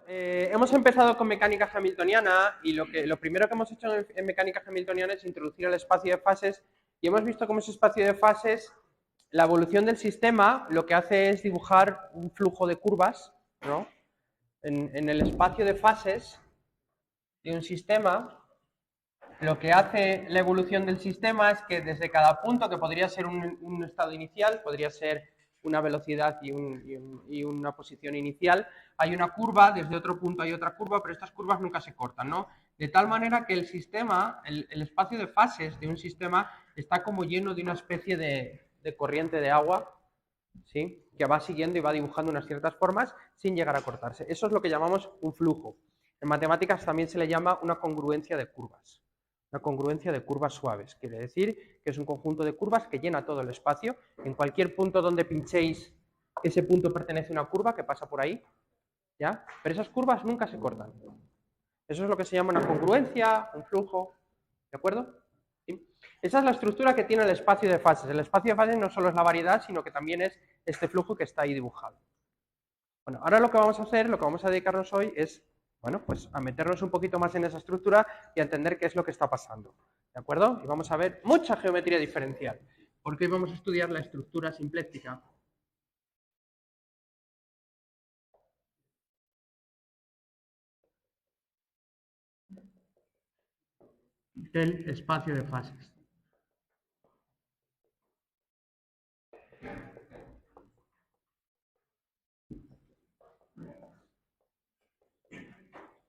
hemos empezado con mecánica hamiltoniana y lo primero que hemos hecho en mecánica hamiltoniana es introducir el espacio de fases y hemos visto cómo ese espacio de fases, la evolución del sistema, lo que hace es dibujar un flujo de curvas, ¿no? En el espacio de fases de un sistema, lo que hace la evolución del sistema es que desde cada punto, que podría ser un estado inicial, podría ser una velocidad y una posición inicial, hay una curva, desde otro punto hay otra curva, pero estas curvas nunca se cortan, ¿no? De tal manera que el sistema, el espacio de fases de un sistema está como lleno de una especie de corriente de agua, ¿sí? Que va siguiendo y va dibujando unas ciertas formas sin llegar a cortarse. Eso es lo que llamamos un flujo. En matemáticas también se le llama una congruencia de curvas. Una congruencia de curvas suaves. Quiere decir que es un conjunto de curvas que llena todo el espacio. En cualquier punto donde pinchéis, ese punto pertenece a una curva que pasa por ahí, ¿ya? Pero esas curvas nunca se cortan. Eso es lo que se llama una congruencia, un flujo, ¿de acuerdo? ¿Sí? Esa es la estructura que tiene el espacio de fases. El espacio de fases no solo es la variedad, sino que también es este flujo que está ahí dibujado. Bueno, ahora lo que vamos a hacer, lo que vamos a dedicarnos hoy es, bueno, pues a meternos un poquito más en esa estructura y a entender qué es lo que está pasando, ¿de acuerdo? Y vamos a ver mucha geometría diferencial, porque hoy vamos a estudiar la estructura simpléctica del espacio de fases.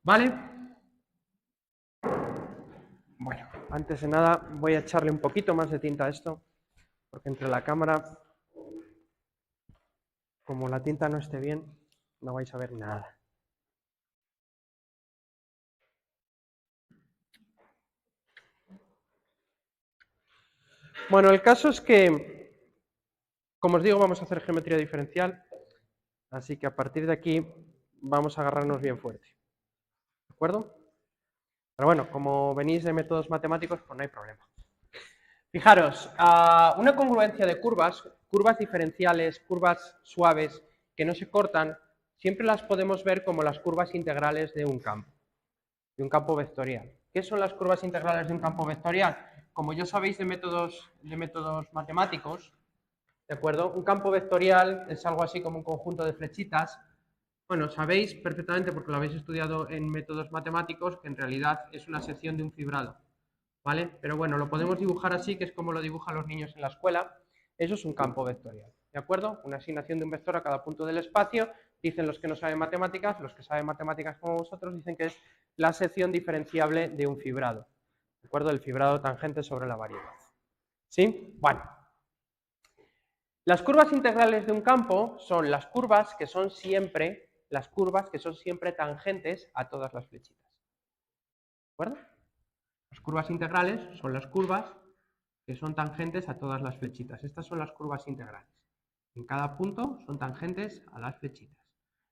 ¿Vale? Bueno, antes de nada voy a echarle un poquito más de tinta a esto, porque entre la cámara, como la tinta no esté bien, no vais a ver nada. Bueno, el caso es que, como os digo, vamos a hacer geometría diferencial, así que a partir de aquí vamos a agarrarnos bien fuerte, ¿de acuerdo? Pero bueno, como venís de métodos matemáticos, pues no hay problema. Fijaros, una congruencia de curvas, curvas diferenciales, curvas suaves que no se cortan, siempre las podemos ver como las curvas integrales de un campo vectorial. ¿Qué son las curvas integrales de un campo vectorial? Como ya sabéis de métodos matemáticos, ¿de acuerdo? Un campo vectorial es algo así como un conjunto de flechitas. Bueno, sabéis perfectamente, porque lo habéis estudiado en métodos matemáticos, que en realidad es una sección de un fibrado, ¿vale? Pero bueno, lo podemos dibujar así, que es como lo dibujan los niños en la escuela. Eso es un campo vectorial, ¿de acuerdo? Una asignación de un vector a cada punto del espacio. Dicen los que no saben matemáticas, los que saben matemáticas como vosotros, dicen que es la sección diferenciable de un fibrado, ¿de acuerdo? El fibrado tangente sobre la variedad. ¿Sí? Bueno. Las curvas integrales de un campo son las curvas que son siempre tangentes a todas las flechitas. ¿De acuerdo? Las curvas integrales son las curvas que son tangentes a todas las flechitas. Estas son las curvas integrales. En cada punto son tangentes a las flechitas.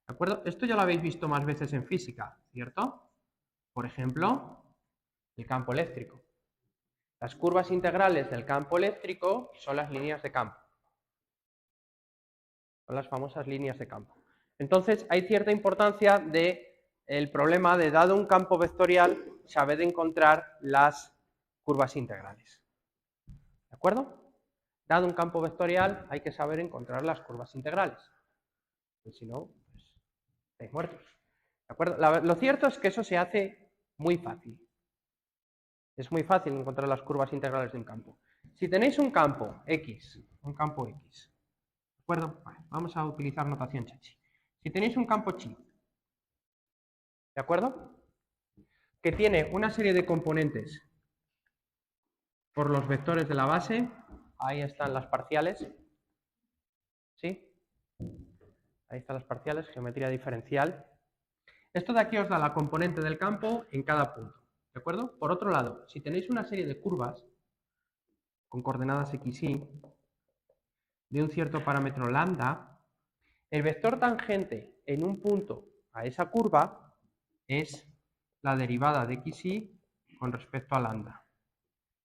¿De acuerdo? Esto ya lo habéis visto más veces en física, ¿cierto? Por ejemplo, el campo eléctrico. Las curvas integrales del campo eléctrico son las líneas de campo. Son las famosas líneas de campo. Entonces, hay cierta importancia del problema de, dado un campo vectorial, saber encontrar las curvas integrales. ¿De acuerdo? Dado un campo vectorial, hay que saber encontrar las curvas integrales. Pues si no, pues, estáis muertos. ¿De acuerdo? Lo cierto es que eso se hace muy fácil. Es muy fácil encontrar las curvas integrales de un campo. Si tenéis un campo X, ¿de acuerdo? Vale, vamos a utilizar notación chachi. Si tenéis un campo chi, ¿de acuerdo? Que tiene una serie de componentes por los vectores de la base, ahí están las parciales, ¿sí? Ahí están las parciales, geometría diferencial. Esto de aquí os da la componente del campo en cada punto, ¿de acuerdo? Por otro lado, si tenéis una serie de curvas con coordenadas x, y de un cierto parámetro lambda, el vector tangente en un punto a esa curva es la derivada de x, y con respecto a lambda.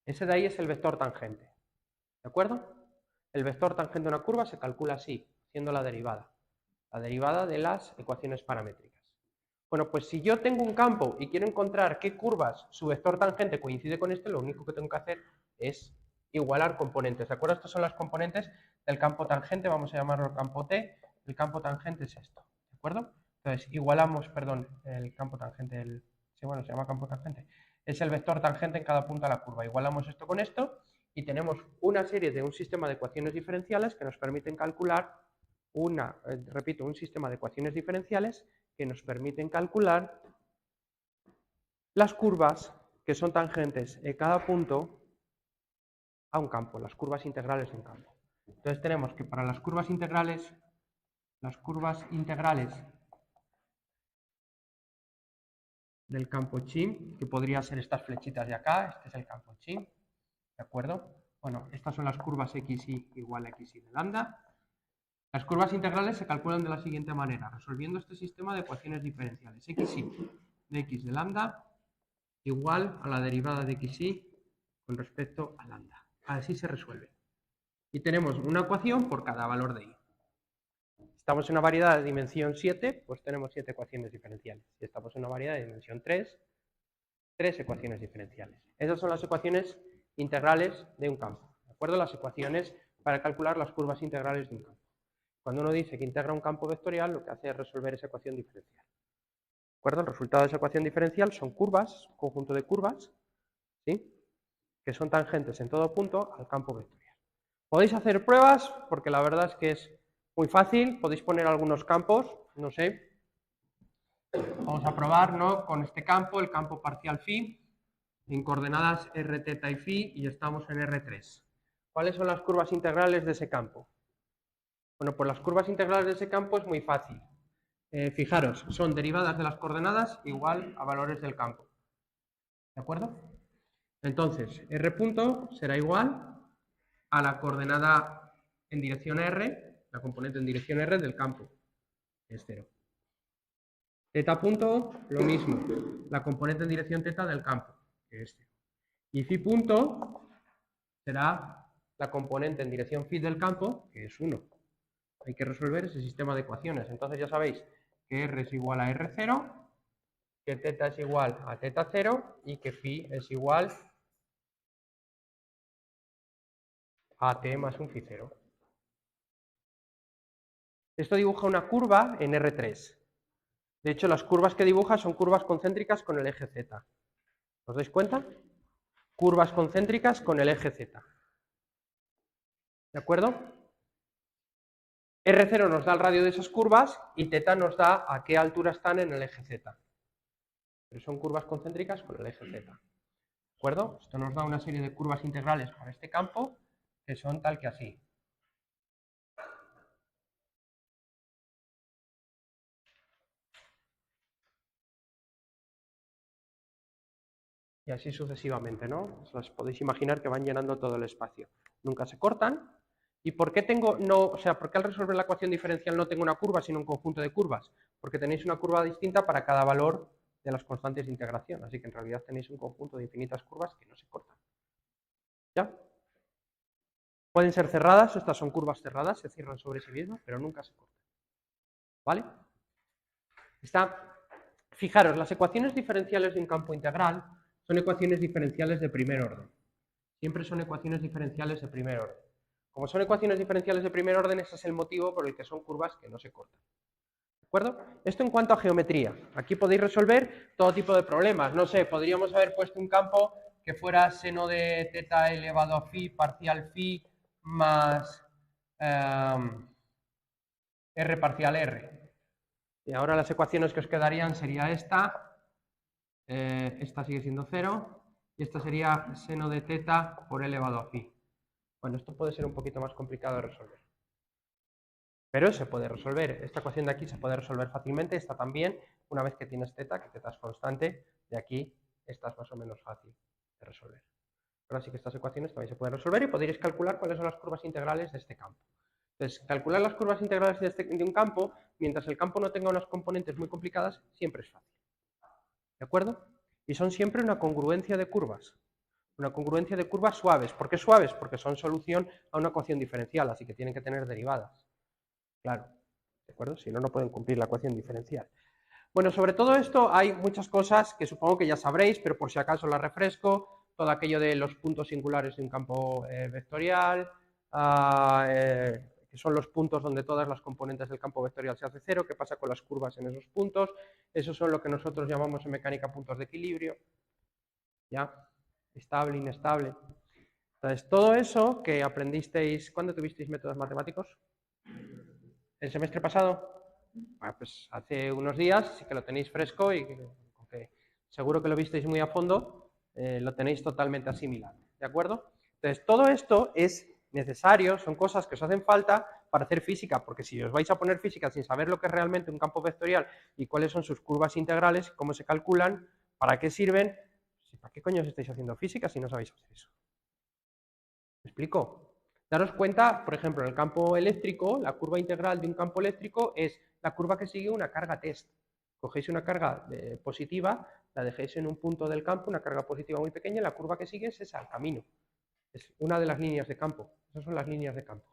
Ese de ahí es el vector tangente, ¿de acuerdo? El vector tangente de una curva se calcula así, siendo la derivada de las ecuaciones paramétricas. Bueno, pues si yo tengo un campo y quiero encontrar qué curvas su vector tangente coincide con este, lo único que tengo que hacer es igualar componentes. ¿De acuerdo? Estas son las componentes del campo tangente, vamos a llamarlo campo T. El campo tangente es esto, ¿de acuerdo? Entonces, igualamos, perdón, el campo tangente, sí, bueno, se llama campo tangente. Es el vector tangente en cada punto de la curva. Igualamos esto con esto y tenemos una serie de un sistema de ecuaciones diferenciales que nos permiten calcular repito, un sistema de ecuaciones diferenciales que nos permiten calcular las curvas que son tangentes en cada punto a un campo, las curvas integrales de un campo. Entonces tenemos que para las curvas integrales del campo chi, que podría ser estas flechitas de acá, este es el campo chi, ¿de acuerdo? Bueno, estas son las curvas xy igual a xy de lambda. Las curvas integrales se calculan de la siguiente manera, resolviendo este sistema de ecuaciones diferenciales. Xy de x de lambda igual a la derivada de xy con respecto a lambda. Así se resuelve. Y tenemos una ecuación por cada valor de y. Estamos en una variedad de dimensión 7, pues tenemos 7 ecuaciones diferenciales. Si estamos en una variedad de dimensión 3, 3 ecuaciones diferenciales. Esas son las ecuaciones integrales de un campo. ¿De acuerdo? Las ecuaciones para calcular las curvas integrales de un campo. Cuando uno dice que integra un campo vectorial, lo que hace es resolver esa ecuación diferencial. ¿De acuerdo? El resultado de esa ecuación diferencial son curvas, conjunto de curvas, ¿sí?, que son tangentes en todo punto al campo vectorial. Podéis hacer pruebas, porque la verdad es que es muy fácil, podéis poner algunos campos, no sé. Vamos a probar, ¿no?, con este campo, el campo parcial phi, en coordenadas r, θ y phi, y estamos en R3. ¿Cuáles son las curvas integrales de ese campo? Bueno, pues las curvas integrales de ese campo es muy fácil. Fijaros, son derivadas de las coordenadas igual a valores del campo. ¿De acuerdo? Entonces, R punto será igual a la coordenada en dirección R, la componente en dirección R del campo, que es 0. Θ punto, lo mismo, la componente en dirección θ del campo, que es 0. Y phi punto será la componente en dirección phi del campo, que es 1. Hay que resolver ese sistema de ecuaciones. Entonces ya sabéis que R es igual a R0, que θ es igual a θ0 y que phi es igual a t más un phi 0. Esto dibuja una curva en R3. De hecho, las curvas que dibuja son curvas concéntricas con el eje Z. ¿Os dais cuenta? Curvas concéntricas con el eje Z. ¿De acuerdo? R0 nos da el radio de esas curvas y θ nos da a qué altura están en el eje Z. Pero son curvas concéntricas con el eje Z. ¿De acuerdo? Esto nos da una serie de curvas integrales para este campo que son tal que así. Y así sucesivamente, ¿no? Os podéis imaginar que van llenando todo el espacio. Nunca se cortan. ¿Y por qué por qué al resolver la ecuación diferencial no tengo una curva, sino un conjunto de curvas? Porque tenéis una curva distinta para cada valor de las constantes de integración. Así que en realidad tenéis un conjunto de infinitas curvas que no se cortan. ¿Ya? Pueden ser cerradas, estas son curvas cerradas, se cierran sobre sí mismas, pero nunca se cortan. ¿Vale? Fijaros, las ecuaciones diferenciales de un campo integral son ecuaciones diferenciales de primer orden. Siempre son ecuaciones diferenciales de primer orden. Como son ecuaciones diferenciales de primer orden, ese es el motivo por el que son curvas que no se cortan. ¿De acuerdo? Esto en cuanto a geometría. Aquí podéis resolver todo tipo de problemas. No sé, podríamos haber puesto un campo que fuera seno de θ elevado a phi, parcial phi, más r parcial r. Y ahora las ecuaciones que os quedarían sería esta sigue siendo 0, y esta sería seno de θ por elevado a phi. Bueno, esto puede ser un poquito más complicado de resolver. Pero se puede resolver. Esta ecuación de aquí se puede resolver fácilmente. Esta también, una vez que tienes θ, que θ es constante, de aquí esta es más o menos fácil de resolver. Ahora sí que estas ecuaciones también se pueden resolver y podréis calcular cuáles son las curvas integrales de este campo. Entonces, calcular las curvas integrales de un campo, mientras el campo no tenga unas componentes muy complicadas, siempre es fácil. ¿De acuerdo? Y son siempre una congruencia de curvas. Una congruencia de curvas suaves. ¿Por qué suaves? Porque son solución a una ecuación diferencial, así que tienen que tener derivadas. Claro, ¿de acuerdo? Si no, no pueden cumplir la ecuación diferencial. Bueno, sobre todo esto hay muchas cosas que supongo que ya sabréis, pero por si acaso las refresco. Todo aquello de los puntos singulares de un campo vectorial, que son los puntos donde todas las componentes del campo vectorial se hace cero, qué pasa con las curvas en esos puntos. Esos son lo que nosotros llamamos en mecánica puntos de equilibrio. ¿Ya? Estable, inestable. Entonces, todo eso que aprendisteis, ¿cuándo tuvisteis métodos matemáticos? ¿El semestre pasado? Bueno, pues hace unos días, sí que lo tenéis fresco y aunque seguro que lo visteis muy a fondo, lo tenéis totalmente asimilado, ¿de acuerdo? Entonces, todo esto es necesario, son cosas que os hacen falta para hacer física, porque si os vais a poner física sin saber lo que es realmente un campo vectorial y cuáles son sus curvas integrales, cómo se calculan, para qué sirven, ¿para qué coño os estáis haciendo física si no sabéis hacer eso? ¿Me explico? Daros cuenta, por ejemplo, en el campo eléctrico, la curva integral de un campo eléctrico es la curva que sigue una carga test. Cogéis una carga positiva, la dejéis en un punto del campo, una carga positiva muy pequeña, y la curva que sigue es esa, el camino. Es una de las líneas de campo. Esas son las líneas de campo.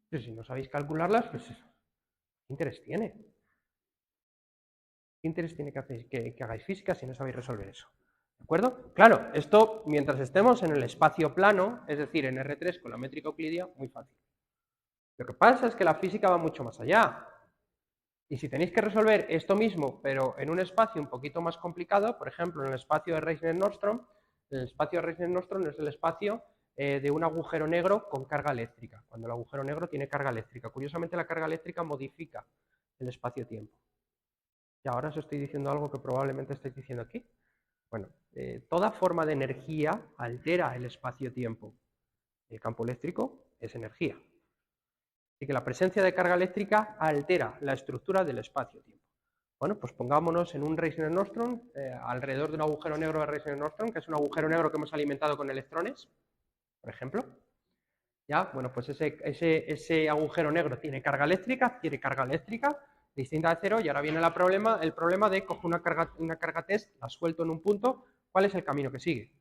Pero si no sabéis calcularlas, pues ¿qué interés tiene? ¿Qué interés tiene que hagáis física si no sabéis resolver eso? ¿De acuerdo? Claro, esto mientras estemos en el espacio plano, es decir, en R3 con la métrica euclidia, muy fácil. Lo que pasa es que la física va mucho más allá. Y si tenéis que resolver esto mismo, pero en un espacio un poquito más complicado, por ejemplo, en el espacio de Reisner-Nordström, el espacio de Reisner-Nordström es el espacio de un agujero negro con carga eléctrica, cuando el agujero negro tiene carga eléctrica. Curiosamente, la carga eléctrica modifica el espacio-tiempo. Y ahora os estoy diciendo algo que probablemente estáis diciendo aquí. Bueno, toda forma de energía altera el espacio-tiempo. El campo eléctrico es energía. Así que la presencia de carga eléctrica altera la estructura del espacio-tiempo. Bueno, pues pongámonos en un Reisner-Nordström, alrededor de un agujero negro de Reisner-Nordström, que es un agujero negro que hemos alimentado con electrones, por ejemplo. ¿Ya? Bueno, pues ese agujero negro tiene carga eléctrica distinta de cero, y ahora viene el problema de cojo una carga test, la suelto en un punto, ¿cuál es el camino que sigue?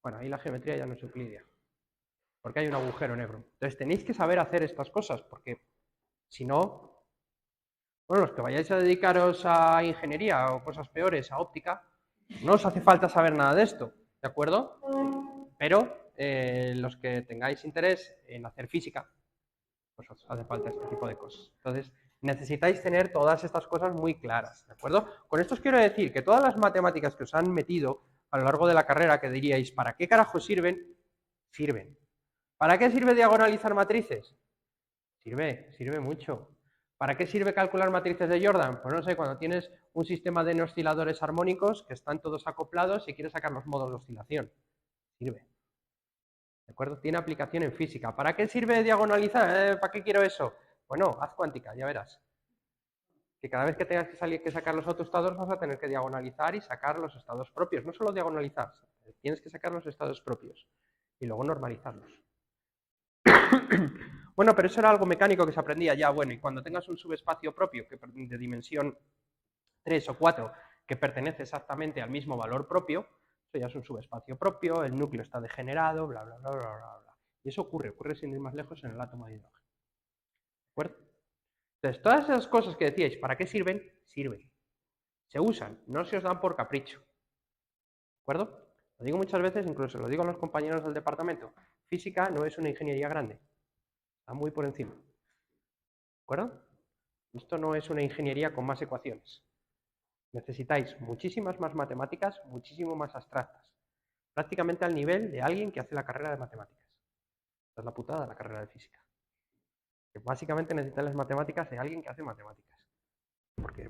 Bueno, ahí la geometría ya no es euclidia, porque hay un agujero negro. Entonces tenéis que saber hacer estas cosas, porque si no, bueno, los que vayáis a dedicaros a ingeniería o cosas peores, a óptica, no os hace falta saber nada de esto, ¿de acuerdo? Pero los que tengáis interés en hacer física, pues os hace falta este tipo de cosas. Entonces, necesitáis tener todas estas cosas muy claras, ¿de acuerdo? Con esto os quiero decir que todas las matemáticas que os han metido a lo largo de la carrera, que diríais, ¿para qué carajo sirven? Sirven. ¿Para qué sirve diagonalizar matrices? Sirve mucho. ¿Para qué sirve calcular matrices de Jordan? Pues no sé, cuando tienes un sistema de osciladores armónicos que están todos acoplados y quieres sacar los modos de oscilación. Sirve. ¿De acuerdo? Tiene aplicación en física. ¿Para qué sirve diagonalizar? ¿Para qué quiero eso? Bueno, haz cuántica, ya verás. Que cada vez que tengas que sacar los autoestados vas a tener que diagonalizar y sacar los estados propios. No solo diagonalizar, tienes que sacar los estados propios y luego normalizarlos. Bueno, pero eso era algo mecánico que se aprendía ya. Bueno, y cuando tengas un subespacio propio de dimensión 3 o 4 que pertenece exactamente al mismo valor propio, eso ya es un subespacio propio, el núcleo está degenerado, bla, bla, bla, bla, bla, bla. Y eso ocurre sin ir más lejos en el átomo de hidrógeno. ¿De acuerdo? Entonces, todas esas cosas que decíais, ¿para qué sirven? Sirven. Se usan, no se os dan por capricho. ¿De acuerdo? Lo digo muchas veces, incluso lo digo a los compañeros del departamento. Física no es una ingeniería grande. Está muy por encima. ¿De acuerdo? Esto no es una ingeniería con más ecuaciones. Necesitáis muchísimas más matemáticas, muchísimo más abstractas. Prácticamente al nivel de alguien que hace la carrera de matemáticas. Esta es la putada de la carrera de física. Que básicamente necesitan las matemáticas de alguien que hace matemáticas.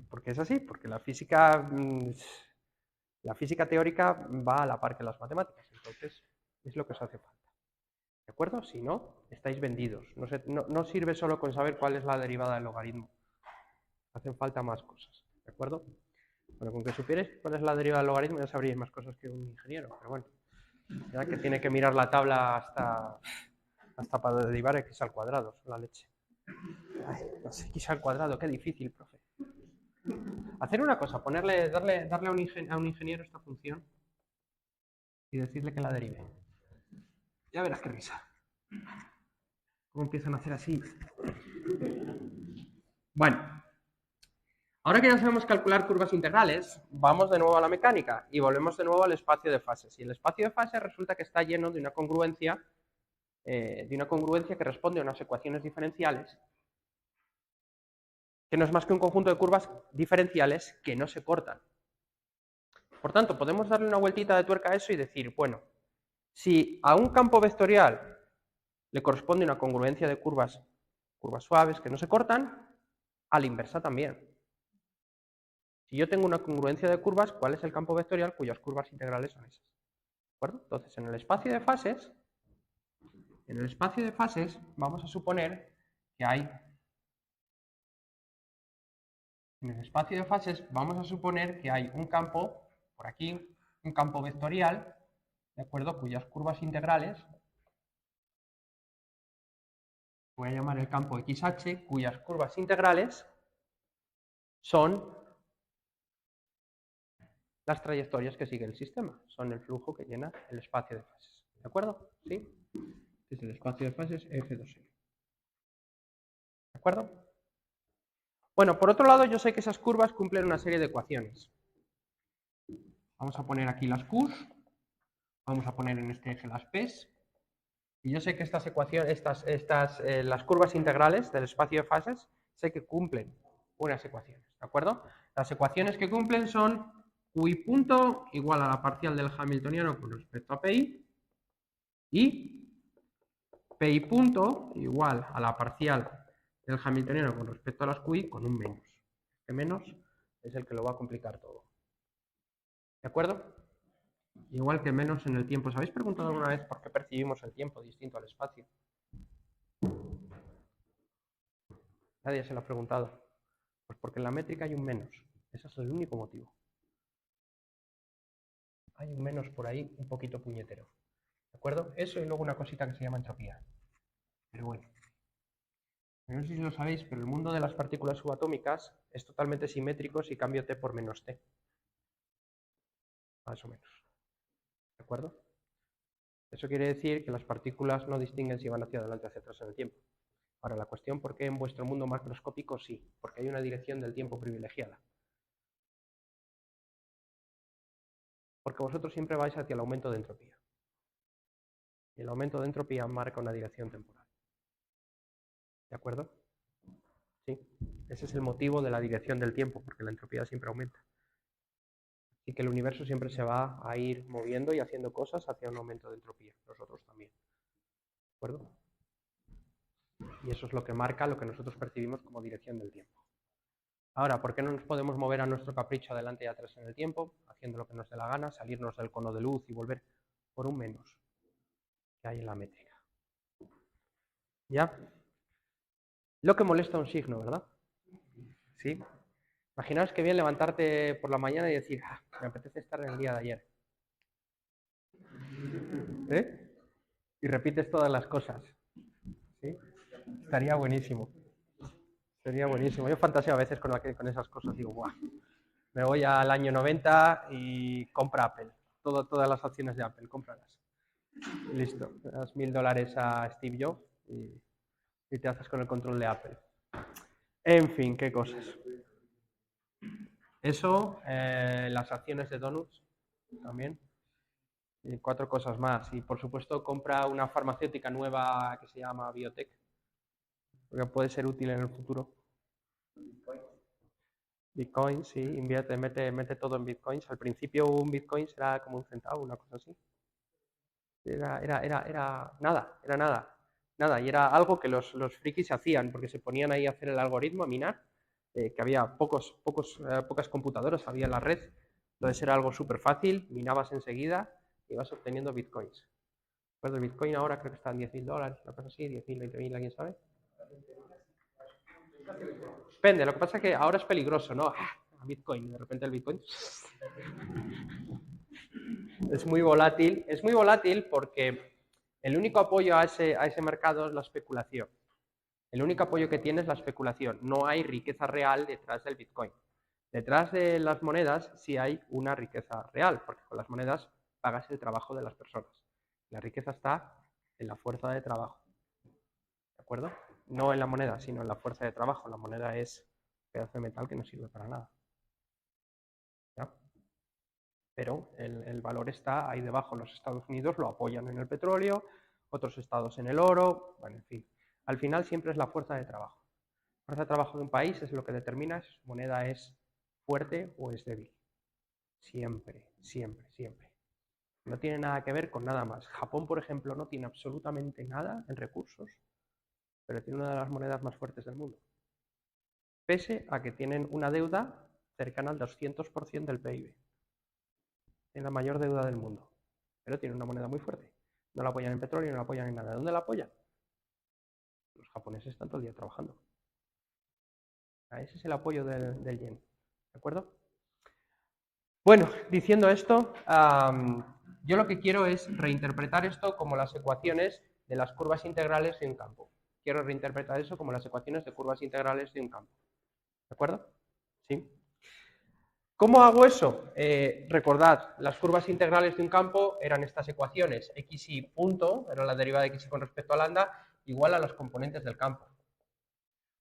Porque es así, porque la física teórica va a la par que las matemáticas. Entonces, es lo que os hace falta. ¿De acuerdo? Si no, estáis vendidos. No sirve solo con saber cuál es la derivada del logaritmo. Hacen falta más cosas. ¿De acuerdo? Bueno, con que supierais cuál es la derivada del logaritmo ya sabríais más cosas que un ingeniero. Pero bueno, ya que tiene que mirar la tabla hasta para derivar x al cuadrado, es la leche. Ay, no sé, x al cuadrado, qué difícil, profe. Hacer una cosa, darle a un ingeniero esta función y decirle que la derive. Ya verás qué risa. ¿Cómo empiezan a hacer así? Bueno, Ahora que ya sabemos calcular curvas integrales, vamos de nuevo a la mecánica y volvemos de nuevo al espacio de fases. Y el espacio de fases resulta que está lleno de una congruencia que responde a unas ecuaciones diferenciales, que no es más que un conjunto de curvas diferenciales que no se cortan. Por tanto, podemos darle una vueltita de tuerca a eso y decir, bueno, si a un campo vectorial le corresponde una congruencia de curvas suaves que no se cortan, a la inversa también. Si yo tengo una congruencia de curvas, ¿cuál es el campo vectorial cuyas curvas integrales son esas? ¿De acuerdo? Entonces, en el espacio de fases vamos a suponer que hay un campo, por aquí, un campo vectorial, ¿de acuerdo? Cuyas curvas integrales, voy a llamar el campo XH, cuyas curvas integrales son las trayectorias que sigue el sistema, son el flujo que llena el espacio de fases. ¿De acuerdo? ¿Sí? Es el espacio de fases F2I. ¿De acuerdo? Bueno, por otro lado, yo sé que esas curvas cumplen una serie de ecuaciones. Vamos a poner aquí las Q's, vamos a poner en este eje las P's, y yo sé que estas ecuaciones, las curvas integrales del espacio de fases, sé que cumplen unas ecuaciones, ¿de acuerdo? Las ecuaciones que cumplen son QI punto igual a la parcial del hamiltoniano con respecto a PI, y PI punto igual a la parcial del hamiltoniano con respecto a las QI con un menos. Este menos es el que lo va a complicar todo. ¿De acuerdo? Igual que menos en el tiempo. ¿Os habéis preguntado alguna vez por qué percibimos el tiempo distinto al espacio? Nadie se lo ha preguntado. Pues porque en la métrica hay un menos. Ese es el único motivo. Hay un menos por ahí un poquito puñetero. ¿De acuerdo? Eso y luego una cosita que se llama entropía. Pero bueno. No sé si lo sabéis, pero el mundo de las partículas subatómicas es totalmente simétrico si cambio t por menos t. Más o menos. ¿De acuerdo? Eso quiere decir que las partículas no distinguen si van hacia adelante o hacia atrás en el tiempo. Ahora, la cuestión, ¿por qué en vuestro mundo macroscópico sí? Porque hay una dirección del tiempo privilegiada. Porque vosotros siempre vais hacia el aumento de entropía. Y el aumento de entropía marca una dirección temporal. ¿De acuerdo? Sí. Ese es el motivo de la dirección del tiempo, porque la entropía siempre aumenta. Y que el universo siempre se va a ir moviendo y haciendo cosas hacia un aumento de entropía. Nosotros también. ¿De acuerdo? Y eso es lo que marca lo que nosotros percibimos como dirección del tiempo. Ahora, ¿por qué no nos podemos mover a nuestro capricho adelante y atrás en el tiempo, haciendo lo que nos dé la gana, salirnos del cono de luz y volver por un menos que hay en la métrica? ¿Ya? Lo que molesta un signo, ¿verdad? ¿Sí? Imaginaos que bien levantarte por la mañana y decir, me apetece estar en el día de ayer. ¿Eh? Y repites todas las cosas. ¿Sí? Estaría buenísimo. Sería buenísimo. Yo fantaseo a veces con esas cosas. Digo, ¡guau! Me voy al año 90 y compra Apple. Todas las acciones de Apple, cómpralas. Listo. Le das $1000 a Steve Jobs y te haces con el control de Apple. En fin, qué cosas. Eso, las acciones de Donuts también. Y 4 cosas más. Y por supuesto, compra una farmacéutica nueva que se llama Biotech, porque puede ser útil en el futuro. Bitcoin, sí, invierte, mete todo en bitcoins. Al principio un bitcoin era como un centavo, una cosa así. Era nada, era nada. Nada, y era algo que los frikis hacían, porque se ponían ahí a hacer el algoritmo, a minar, que había pocas computadoras, había en la red. Entonces era algo súper fácil, minabas enseguida y ibas obteniendo bitcoins. Pues el bitcoin ahora creo que está en $10.000, una cosa así, 10.000, 20.000, ¿alguien sabe? Depende, lo que pasa es que ahora es peligroso, ¿no? Bitcoin, de repente el bitcoin es muy volátil porque el único apoyo a ese mercado es la especulación. El único apoyo que tiene es la especulación. No hay riqueza real detrás del Bitcoin. Detrás de las monedas sí hay una riqueza real, porque con las monedas pagas el trabajo de las personas. La riqueza está en la fuerza de trabajo. ¿De acuerdo? No en la moneda, sino en la fuerza de trabajo. La moneda es pedazo de metal que no sirve para nada. ¿Ya? Pero el valor está ahí debajo. Los Estados Unidos lo apoyan en el petróleo, otros estados en el oro, bueno, en fin. Al final siempre es la fuerza de trabajo. La fuerza de trabajo de un país es lo que determina si su moneda es fuerte o es débil. Siempre, siempre, siempre. No tiene nada que ver con nada más. Japón, por ejemplo, no tiene absolutamente nada en recursos, pero tiene una de las monedas más fuertes del mundo. Pese a que tienen una deuda cercana al 200% del PIB. Tienen la mayor deuda del mundo, pero tienen una moneda muy fuerte. No la apoyan en petróleo, no la apoyan en nada. ¿Dónde la apoyan? Los japoneses están todo el día trabajando. Ese es el apoyo del yen. ¿De acuerdo? Bueno, diciendo esto, yo lo que quiero es reinterpretar esto como las ecuaciones de las curvas integrales de un campo. Quiero reinterpretar eso como las ecuaciones de curvas integrales de un campo. ¿De acuerdo? ¿Sí? ¿Cómo hago eso? Recordad, las curvas integrales de un campo eran estas ecuaciones. Xy punto, era la derivada de xy con respecto a lambda, igual a las componentes del campo.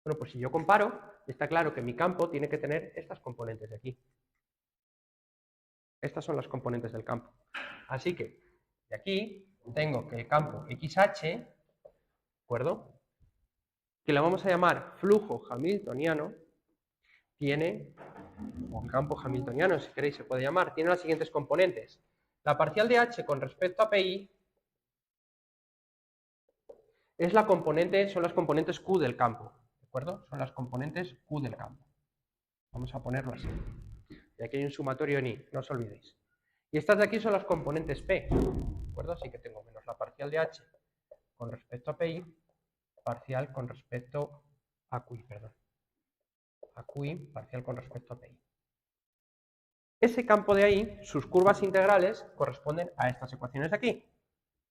Bueno, pues si yo comparo, está claro que mi campo tiene que tener estas componentes de aquí. Estas son las componentes del campo. Así que, de aquí, tengo que el campo XH, ¿de acuerdo? Que lo vamos a llamar flujo hamiltoniano, tiene, o campo hamiltoniano, si queréis se puede llamar, tiene las siguientes componentes. La parcial de H con respecto a PI es la componente, son las componentes Q del campo, ¿de acuerdo? Son las componentes Q del campo. Vamos a ponerlo así. Y aquí hay un sumatorio en I, no os olvidéis. Y estas de aquí son las componentes P, ¿de acuerdo? Así que tengo menos la parcial de H con respecto a PI, parcial con respecto a QI, perdón. A QI, parcial con respecto a PI. Ese campo de ahí, sus curvas integrales corresponden a estas ecuaciones de aquí.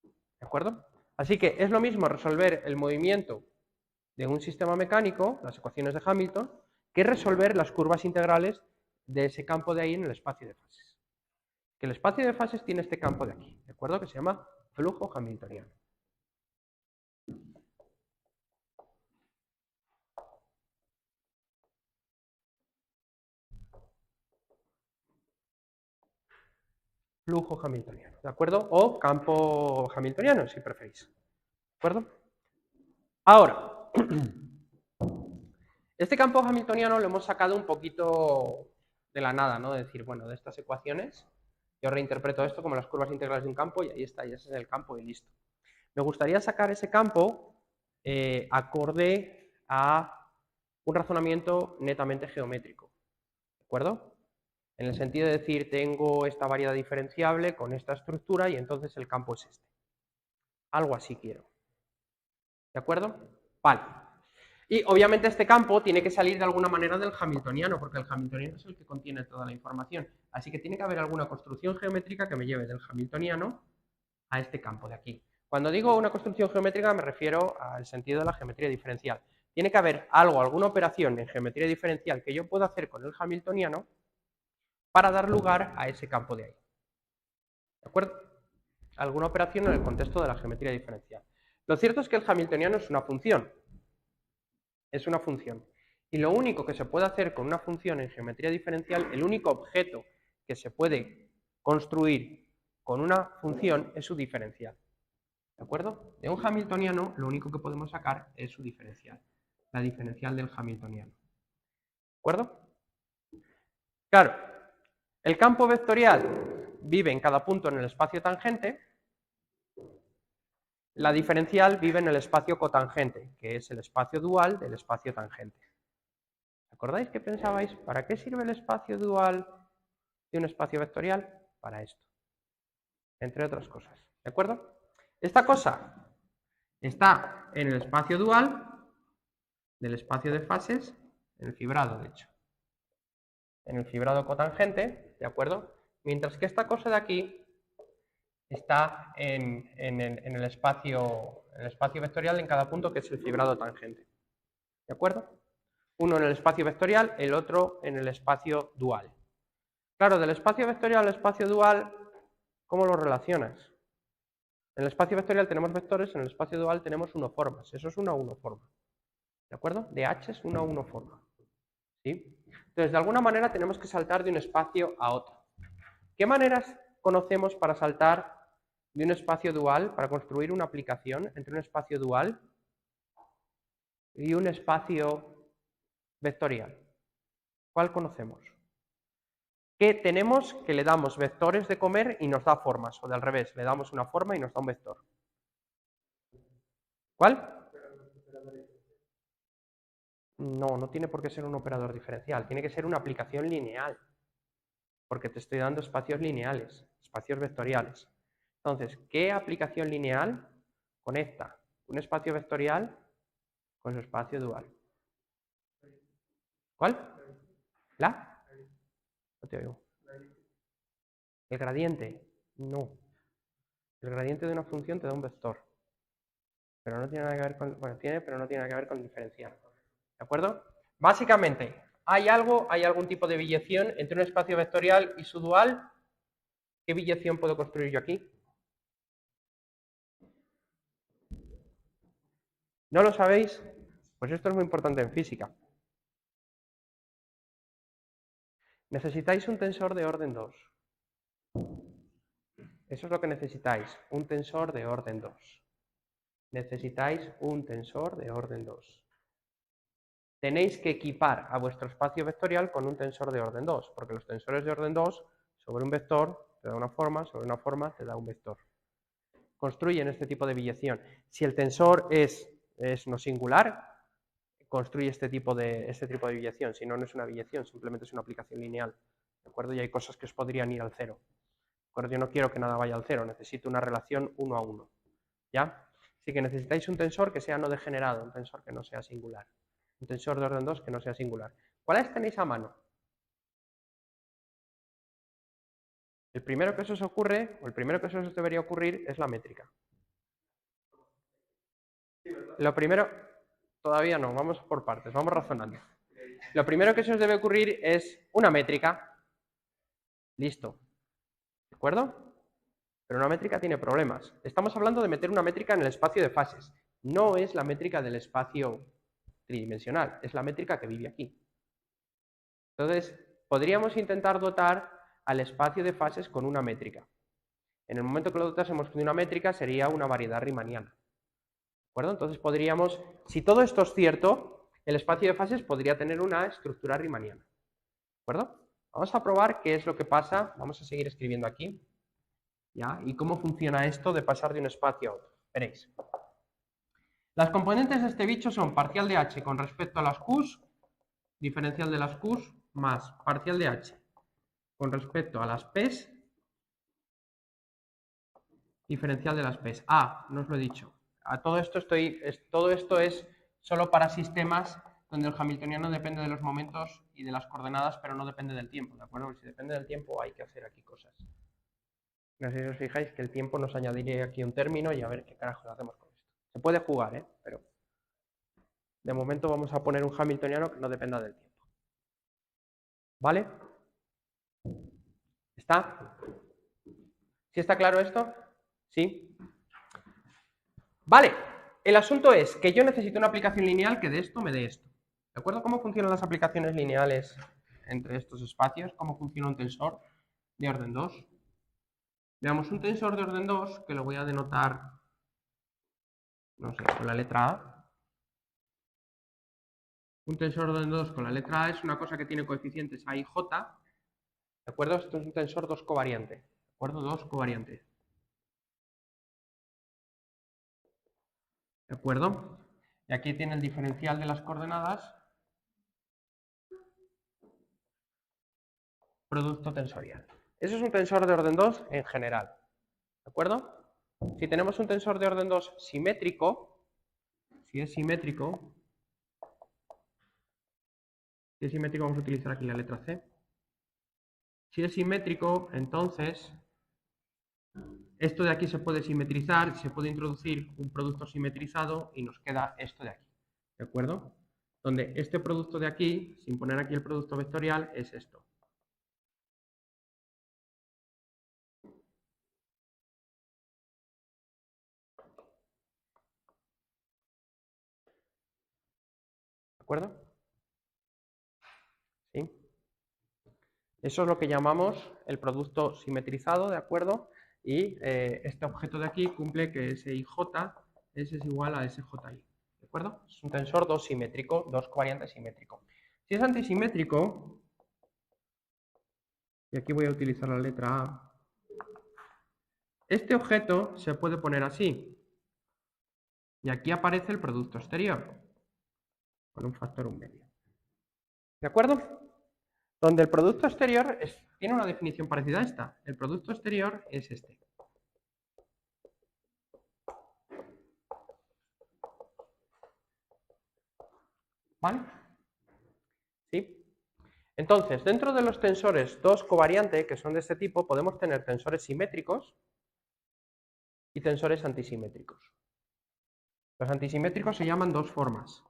¿De acuerdo? Así que es lo mismo resolver el movimiento de un sistema mecánico, las ecuaciones de Hamilton, que resolver las curvas integrales de ese campo de ahí en el espacio de fases. Que el espacio de fases tiene este campo de aquí, ¿de acuerdo? Que se llama flujo hamiltoniano. Flujo hamiltoniano, ¿de acuerdo? O campo hamiltoniano, si preferís. ¿De acuerdo? Ahora, este campo hamiltoniano lo hemos sacado un poquito de la nada, ¿no? De decir, bueno, de estas ecuaciones, yo reinterpreto esto como las curvas integrales de un campo y ahí está, y ese es el campo y listo. Me gustaría sacar ese campo acorde a un razonamiento netamente geométrico, ¿de acuerdo? En el sentido de decir, tengo esta variedad diferenciable con esta estructura y entonces el campo es este. Algo así quiero. ¿De acuerdo? Vale. Y obviamente este campo tiene que salir de alguna manera del hamiltoniano, porque el hamiltoniano es el que contiene toda la información. Así que tiene que haber alguna construcción geométrica que me lleve del hamiltoniano a este campo de aquí. Cuando digo una construcción geométrica me refiero al sentido de la geometría diferencial. Tiene que haber algo, alguna operación en geometría diferencial que yo pueda hacer con el hamiltoniano para dar lugar a ese campo de ahí. ¿De acuerdo? Alguna operación en el contexto de la geometría diferencial. Lo cierto es que el hamiltoniano es una función. Es una función. Y lo único que se puede hacer con una función en geometría diferencial, el único objeto que se puede construir con una función es su diferencial. ¿De acuerdo? De un hamiltoniano lo único que podemos sacar es su diferencial. La diferencial del hamiltoniano. ¿De acuerdo? Claro, el campo vectorial vive en cada punto en el espacio tangente. La diferencial vive en el espacio cotangente, que es el espacio dual del espacio tangente. ¿Acordáis que pensabais? ¿Para qué sirve el espacio dual de un espacio vectorial? Para esto, entre otras cosas. ¿De acuerdo? Esta cosa está en el espacio dual del espacio de fases, en el fibrado, de hecho. En el fibrado cotangente, ¿de acuerdo? Mientras que esta cosa de aquí está en el espacio vectorial en cada punto, que es el fibrado tangente. ¿De acuerdo? Uno en el espacio vectorial, el otro en el espacio dual. Claro, del espacio vectorial al espacio dual, ¿cómo lo relacionas? En el espacio vectorial tenemos vectores, en el espacio dual tenemos unoformas. Eso es una unoforma. ¿De acuerdo? De H es una unoforma. ¿Sí? Entonces, de alguna manera tenemos que saltar de un espacio a otro. ¿Qué maneras conocemos para saltar de un espacio dual, para construir una aplicación entre un espacio dual y un espacio vectorial? ¿Cuál conocemos? Que tenemos que le damos vectores de comer y nos da formas, o de al revés, le damos una forma y nos da un vector. ¿Cuál? No, no tiene por qué ser un operador diferencial, tiene que ser una aplicación lineal, porque te estoy dando espacios lineales, espacios vectoriales. Entonces, ¿qué aplicación lineal conecta un espacio vectorial con su espacio dual? ¿Cuál? ¿La? No te oigo. ¿El gradiente? No. El gradiente de una función te da un vector, pero no tiene nada que ver con... Bueno, tiene, pero no tiene nada que ver con diferencial. ¿De acuerdo? Básicamente, ¿hay algún tipo de biyección entre un espacio vectorial y su dual? ¿Qué biyección puedo construir yo aquí? ¿No lo sabéis? Pues esto es muy importante en física. Necesitáis un tensor de orden 2. Eso es lo que necesitáis, un tensor de orden 2. Necesitáis un tensor de orden 2. Tenéis que equipar a vuestro espacio vectorial con un tensor de orden 2, porque los tensores de orden 2 sobre un vector te da una forma, sobre una forma te da un vector. Construyen este tipo de biyección. Si el tensor es no singular, construye este tipo de biyección. Si no, no es una biyección, simplemente es una aplicación lineal. ¿De acuerdo? Y hay cosas que os podrían ir al cero. ¿De acuerdo? Yo no quiero que nada vaya al cero, necesito una relación 1 a 1. ¿Ya? Así que necesitáis un tensor que sea no degenerado, un tensor que no sea singular. Un tensor de orden 2 que no sea singular. ¿Cuáles tenéis a mano? El primero que se os ocurre, o el primero que se os debería ocurrir, es la métrica. Lo primero, todavía no, vamos por partes, vamos razonando. Lo primero que se os debe ocurrir es una métrica. Listo. ¿De acuerdo? Pero una métrica tiene problemas. Estamos hablando de meter una métrica en el espacio de fases. No es la métrica del espacio tridimensional, es la métrica que vive aquí. Entonces, podríamos intentar dotar al espacio de fases con una métrica. En el momento que lo dotásemos con una métrica, sería una variedad riemanniana. ¿De acuerdo? Entonces podríamos, si todo esto es cierto, el espacio de fases podría tener una estructura riemanniana. ¿De acuerdo? Vamos a probar qué es lo que pasa. Vamos a seguir escribiendo aquí. ¿Ya? Y cómo funciona esto de pasar de un espacio a otro. Veréis. Las componentes de este bicho son parcial de h con respecto a las q's, diferencial de las q's, más parcial de h con respecto a las p's, diferencial de las p's. Ah, no os lo he dicho. A todo esto es solo para sistemas donde el hamiltoniano depende de los momentos y de las coordenadas, pero no depende del tiempo, ¿de acuerdo? Si depende del tiempo hay que hacer aquí cosas. No sé si os fijáis que el tiempo nos añadiría aquí un término y a ver qué carajo hacemos con esto. Se puede jugar, ¿eh? Pero de momento vamos a poner un hamiltoniano que no dependa del tiempo. ¿Vale? ¿Está? ¿Sí está claro esto? ¿Sí? Vale, el asunto es que yo necesito una aplicación lineal que de esto me dé esto. ¿De acuerdo? ¿Cómo funcionan las aplicaciones lineales entre estos espacios? ¿Cómo funciona un tensor de orden 2? Veamos un tensor de orden 2 que lo voy a denotar, no sé, con la letra A. Un tensor de orden 2 con la letra A es una cosa que tiene coeficientes A y J. ¿De acuerdo? Esto es un tensor 2 covariante. ¿De acuerdo? 2 covariante. ¿De acuerdo? Y aquí tiene el diferencial de las coordenadas, producto tensorial. Eso es un tensor de orden 2 en general. ¿De acuerdo? Si tenemos un tensor de orden 2 simétrico, si es simétrico vamos a utilizar aquí la letra C. Si es simétrico, entonces esto de aquí se puede simetrizar, se puede introducir un producto simetrizado y nos queda esto de aquí. ¿De acuerdo? Donde este producto de aquí, sin poner aquí el producto vectorial, es esto. ¿De acuerdo? Eso es lo que llamamos el producto simetrizado, ¿de acuerdo? Y este objeto de aquí cumple que SIJ es igual a SJI, ¿de acuerdo? Es un tensor 2 simétrico, 2 covariante simétrico. Si es antisimétrico, y aquí voy a utilizar la letra A, este objeto se puede poner así, y aquí aparece el producto exterior, con un factor 1/2. ¿De acuerdo? Donde el producto exterior tiene una definición parecida a esta. El producto exterior es este. ¿Vale? ¿Sí? Entonces, dentro de los tensores 2 covariante, que son de este tipo, podemos tener tensores simétricos y tensores antisimétricos. Los antisimétricos se llaman dos formas.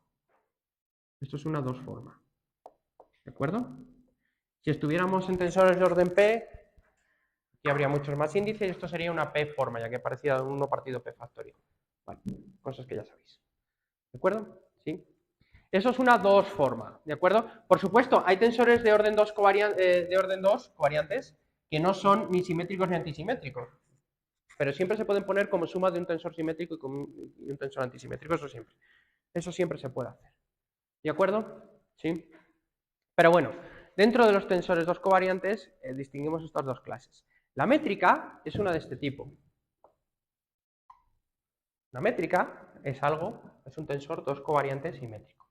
Esto es una dos forma. ¿De acuerdo? Si estuviéramos en tensores de orden P, aquí habría muchos más índices y esto sería una P forma, ya que parecía 1 partido P factorial. Vale, cosas que ya sabéis. ¿De acuerdo? ¿Sí? Eso es una dos forma, ¿de acuerdo? Por supuesto, hay tensores de orden 2 covariantes que no son ni simétricos ni antisimétricos, pero siempre se pueden poner como suma de un tensor simétrico y un tensor antisimétrico, eso siempre se puede hacer. ¿De acuerdo? ¿Sí? Pero bueno, dentro de los tensores 2 covariantes distinguimos estas dos clases. La métrica es una de este tipo. La métrica es un tensor 2 covariante simétrico.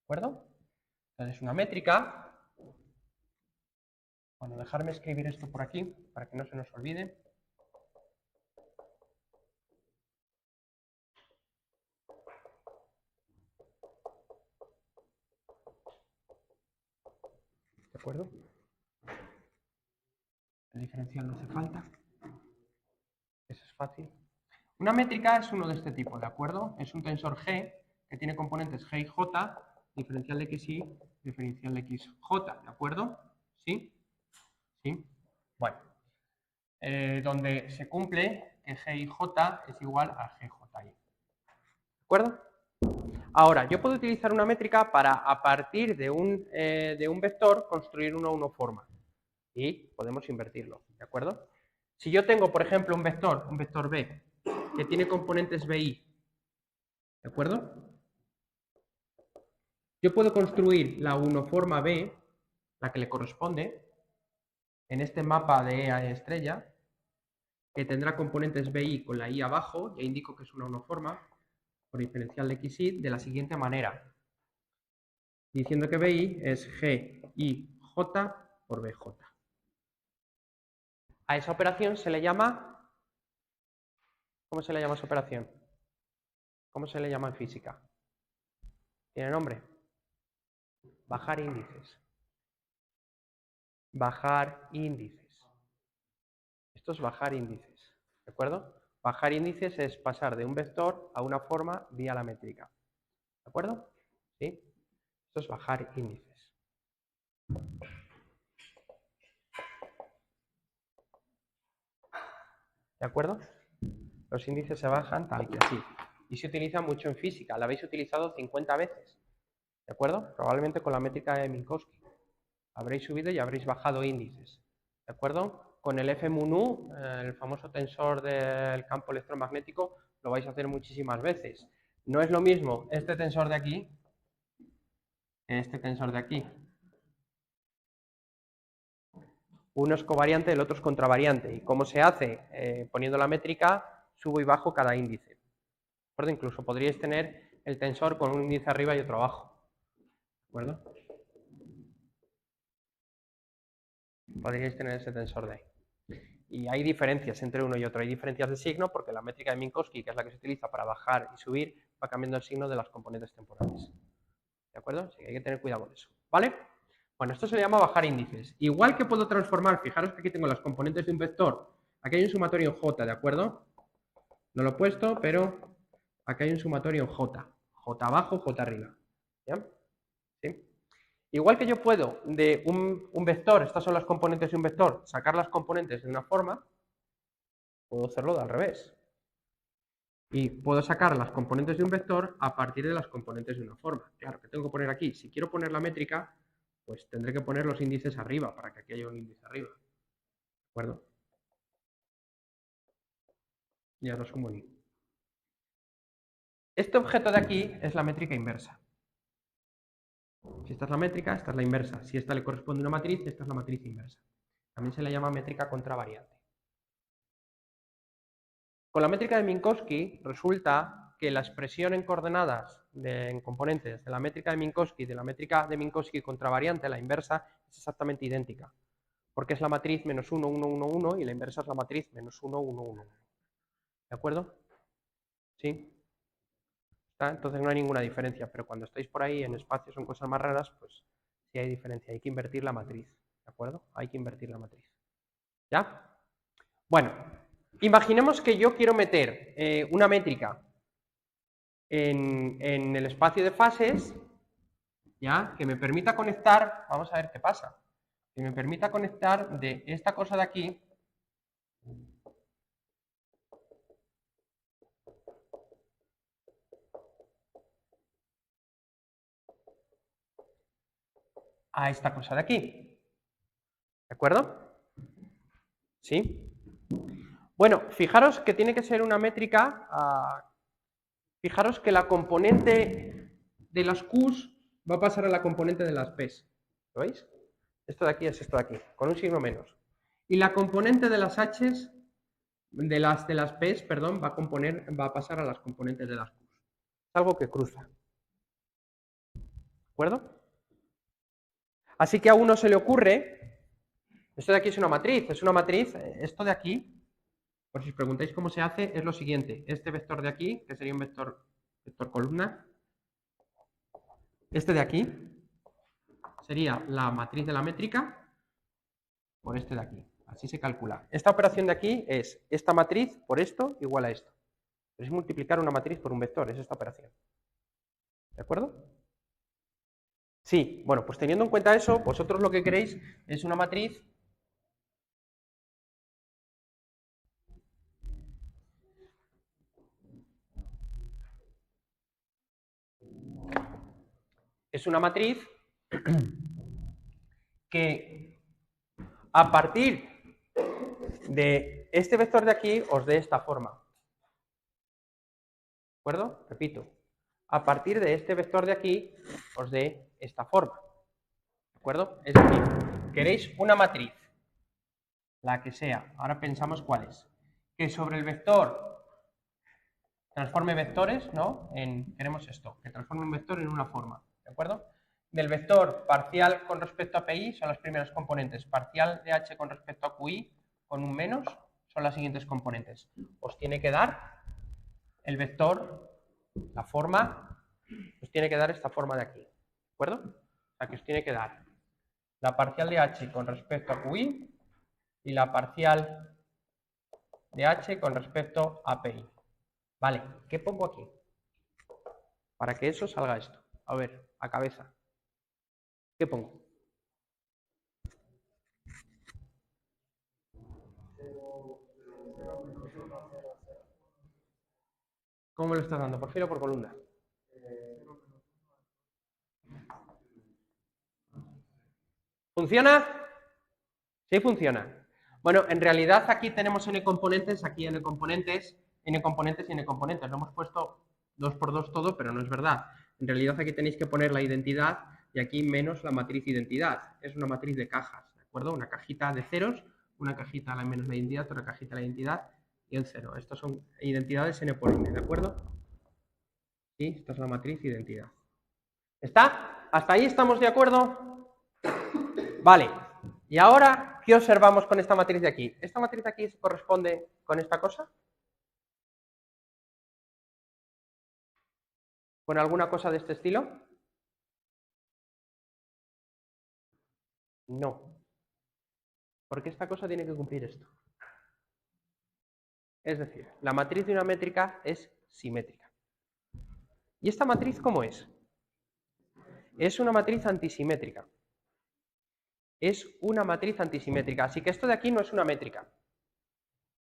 ¿De acuerdo? Entonces, una métrica. Bueno, dejarme escribir esto por aquí para que no se nos olvide. ¿De acuerdo? El diferencial no hace falta. Eso es fácil. Una métrica es uno de este tipo, ¿de acuerdo? Es un tensor G que tiene componentes G y J, diferencial de XY, diferencial de XJ, ¿de acuerdo? ¿Sí? ¿Sí? Bueno, donde se cumple que G y J es igual a GJI. ¿De acuerdo? Ahora, yo puedo utilizar una métrica para, a partir de un vector, construir una forma. Y podemos invertirlo, ¿de acuerdo? Si yo tengo, por ejemplo, un vector B, que tiene componentes BI, ¿de acuerdo? Yo puedo construir la unoforma B, la que le corresponde, en este mapa de E estrella, que tendrá componentes BI con la I abajo, ya indico que es una unoforma, por diferencial de XY, de la siguiente manera, diciendo que BI es GIJ por BJ. A esa operación se le llama... ¿Cómo se le llama esa operación? ¿Cómo se le llama en física? ¿Tiene nombre? Bajar índices. Bajar índices. Esto es bajar índices, ¿de acuerdo? Bajar índices es pasar de un vector a una forma vía la métrica, ¿de acuerdo? ¿Sí? Esto es bajar índices. ¿De acuerdo? Los índices se bajan tal que así. Y se utiliza mucho en física, la habéis utilizado 50 veces, ¿de acuerdo? Probablemente con la métrica de Minkowski. Habréis subido y habréis bajado índices, ¿de acuerdo? Con el FMUNU, el famoso tensor del campo electromagnético, lo vais a hacer muchísimas veces. No es lo mismo este tensor de aquí que este tensor de aquí. Uno es covariante, el otro es contravariante. ¿Y cómo se hace? Poniendo la métrica, subo y bajo cada índice. ¿De acuerdo? Incluso podríais tener el tensor con un índice arriba y otro abajo. ¿De acuerdo? Podríais tener ese tensor de ahí. Y hay diferencias entre uno y otro. Hay diferencias de signo porque la métrica de Minkowski, que es la que se utiliza para bajar y subir, va cambiando el signo de las componentes temporales. ¿De acuerdo? Así que hay que tener cuidado con eso. ¿Vale? Bueno, esto se le llama bajar índices. Igual que puedo transformar, fijaros que aquí tengo las componentes de un vector. Aquí hay un sumatorio en J, ¿de acuerdo? No lo he puesto, pero aquí hay un sumatorio en J. J abajo, J arriba. ¿Ya? ¿Sí? Igual que yo puedo de un vector, estas son las componentes de un vector, sacar las componentes de una forma, puedo hacerlo al revés. Y puedo sacar las componentes de un vector a partir de las componentes de una forma. Claro, que tengo que poner aquí. Si quiero poner la métrica, pues tendré que poner los índices arriba para que aquí haya un índice arriba. ¿De acuerdo? Y ahora os comunico. Este objeto de aquí es la métrica inversa. Si esta es la métrica, esta es la inversa. Si esta le corresponde a una matriz, esta es la matriz inversa. También se le llama métrica contravariante. Con la métrica de Minkowski resulta que la expresión en coordenadas en componentes de la métrica de Minkowski y de la métrica de Minkowski contravariante, la inversa, es exactamente idéntica. Porque es la matriz menos 1, 1, 1, 1 y la inversa es la matriz menos 1, 1, 1, 1. ¿De acuerdo? ¿Sí? Entonces no hay ninguna diferencia, pero cuando estáis por ahí en espacios o en cosas más raras, pues sí hay diferencia, hay que invertir la matriz, ¿de acuerdo? Hay que invertir la matriz. ¿Ya? Bueno, imaginemos que yo quiero meter una métrica en el espacio de fases, ¿ya? Que me permita conectar, vamos a ver qué pasa, que me permita conectar de esta cosa de aquí a esta cosa de aquí. ¿De acuerdo? ¿Sí? Bueno, fijaros que tiene que ser una métrica, fijaros que la componente de las Qs va a pasar a la componente de las Ps. ¿Lo veis? Esto de aquí es esto de aquí, con un signo menos. Y la componente de las Hs, de las Ps, perdón, va a pasar a las componentes de las Qs. Es algo que cruza. ¿De acuerdo? Así que a uno se le ocurre, esto de aquí es una matriz, esto de aquí, por si os preguntáis cómo se hace, es lo siguiente. Este vector de aquí, que sería un vector columna, este de aquí sería la matriz de la métrica por este de aquí. Así se calcula. Esta operación de aquí es esta matriz por esto igual a esto. Es multiplicar una matriz por un vector, es esta operación. ¿De acuerdo? Sí, bueno, pues teniendo en cuenta eso, vosotros lo que queréis es una matriz que a partir de este vector de aquí os dé esta forma. ¿De acuerdo? Repito, a partir de este vector de aquí os dé esta forma. ¿De acuerdo? Es decir, queréis una matriz, la que sea, ahora pensamos cuál es, que sobre el vector transforme vectores, ¿no? Queremos esto, que transforme un vector en una forma, ¿de acuerdo? Del vector parcial con respecto a PI son las primeras componentes, parcial de H con respecto a QI con un menos son las siguientes componentes. Os tiene que dar el vector, la forma, os tiene que dar esta forma de aquí, ¿de acuerdo? O sea que os tiene que dar la parcial de H con respecto a QI y la parcial de H con respecto a PI. Vale, ¿qué pongo aquí? Para que eso salga esto. A ver, a cabeza. ¿Qué pongo? ¿Cómo me lo estás dando? ¿Por fila o por columna? ¿Funciona? Sí, funciona. Bueno, en realidad aquí tenemos n componentes, aquí n componentes, n componentes y n componentes. Lo hemos puesto 2 por 2 todo, pero no es verdad. En realidad aquí tenéis que poner la identidad y aquí menos la matriz identidad. Es una matriz de cajas, ¿de acuerdo? Una cajita de ceros, una cajita menos la identidad, otra cajita la identidad y el cero. Estos son identidades n por n, ¿de acuerdo? Sí, esta es la matriz identidad. ¿Está? ¿Hasta ahí estamos de acuerdo? Vale. Y ahora, ¿qué observamos con esta matriz de aquí? ¿Esta matriz de aquí se corresponde con esta cosa? ¿Con alguna cosa de este estilo? No. Porque esta cosa tiene que cumplir esto. Es decir, la matriz de una métrica es simétrica. ¿Y esta matriz cómo es? Es una matriz antisimétrica. Es una matriz antisimétrica. Así que esto de aquí no es una métrica.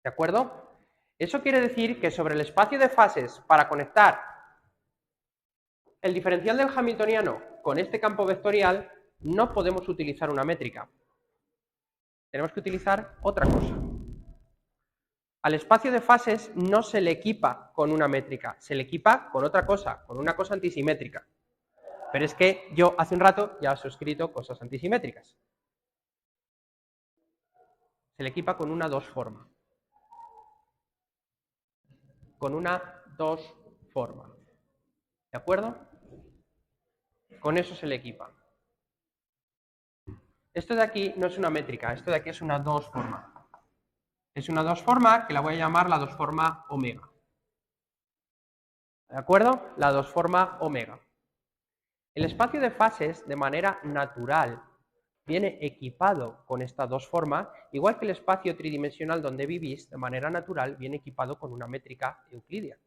¿De acuerdo? Eso quiere decir que sobre el espacio de fases para conectar el diferencial del hamiltoniano con este campo vectorial, no podemos utilizar una métrica. Tenemos que utilizar otra cosa. Al espacio de fases no se le equipa con una métrica, se le equipa con otra cosa, con una cosa antisimétrica. Pero es que yo hace un rato ya os he escrito cosas antisimétricas. Se le equipa con una 2 forma. Con una 2 forma. ¿De acuerdo? Con eso se le equipa. Esto de aquí no es una métrica, esto de aquí es una 2 forma. Es una 2 forma que la voy a llamar la 2 forma omega. ¿De acuerdo? La 2 forma omega. El espacio de fases, de manera natural, viene equipado con esta 2 forma, igual que el espacio tridimensional donde vivís, de manera natural, viene equipado con una métrica euclidia.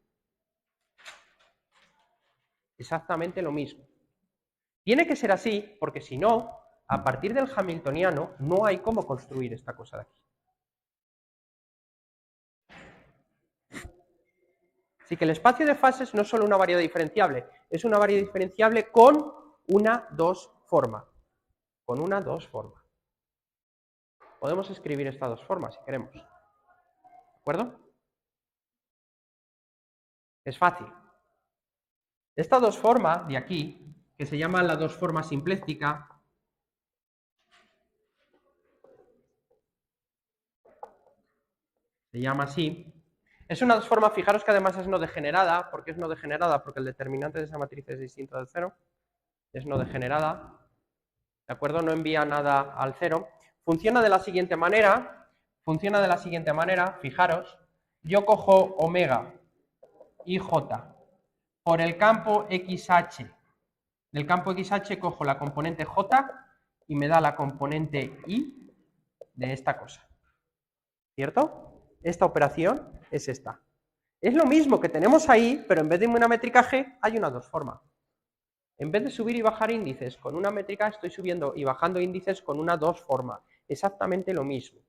Exactamente lo mismo. Tiene que ser así, porque si no, a partir del hamiltoniano, no hay cómo construir esta cosa de aquí. Así que el espacio de fases no es solo una variedad diferenciable, es una variedad diferenciable con una 2 forma. Con una 2 forma. Podemos escribir esta 2 formas si queremos. ¿De acuerdo? Es fácil. Esta 2 forma de aquí, que se llama la 2 forma simpléstica, se llama así. Es una 2 forma, fijaros que además es no degenerada. ¿Por qué es no degenerada? Porque el determinante de esa matriz es distinto del 0. Es no degenerada. ¿De acuerdo? No envía nada al 0. Funciona de la siguiente manera. Fijaros. Yo cojo omega y j por el campo XH. Del campo XH cojo la componente j y me da la componente y de esta cosa. ¿Cierto? Esta operación es esta. Es lo mismo que tenemos ahí, pero en vez de una métrica G hay una 2 forma. En vez de subir y bajar índices con una métrica, estoy subiendo y bajando índices con una 2 forma. Exactamente lo mismo.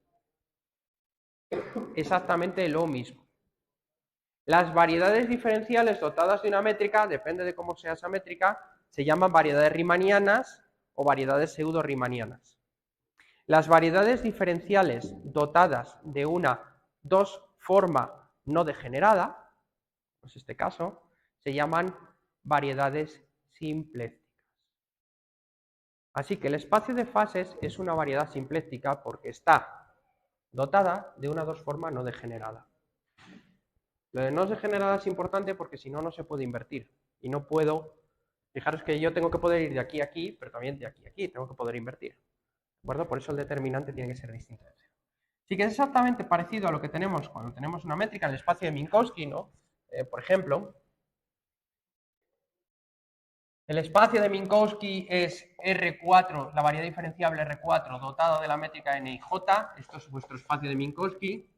Exactamente lo mismo. Las variedades diferenciales dotadas de una métrica, depende de cómo sea esa métrica, se llaman variedades riemannianas o variedades pseudo-riemannianas. Las variedades diferenciales dotadas de una 2 forma no degenerada, pues este caso, se llaman variedades simplésticas. Así que el espacio de fases es una variedad simpléstica porque está dotada de una 2 forma no degenerada. Lo de no degenerada es importante porque si no, no se puede invertir. Y no puedo, fijaros que yo tengo que poder ir de aquí a aquí, pero también de aquí a aquí, tengo que poder invertir. ¿De acuerdo? Por eso el determinante tiene que ser distinto de 0. Sí que es exactamente parecido a lo que tenemos cuando tenemos una métrica en el espacio de Minkowski, ¿no? Por ejemplo, el espacio de Minkowski es R4, la variedad diferenciable R4 dotada de la métrica N y J. Esto es vuestro espacio de Minkowski.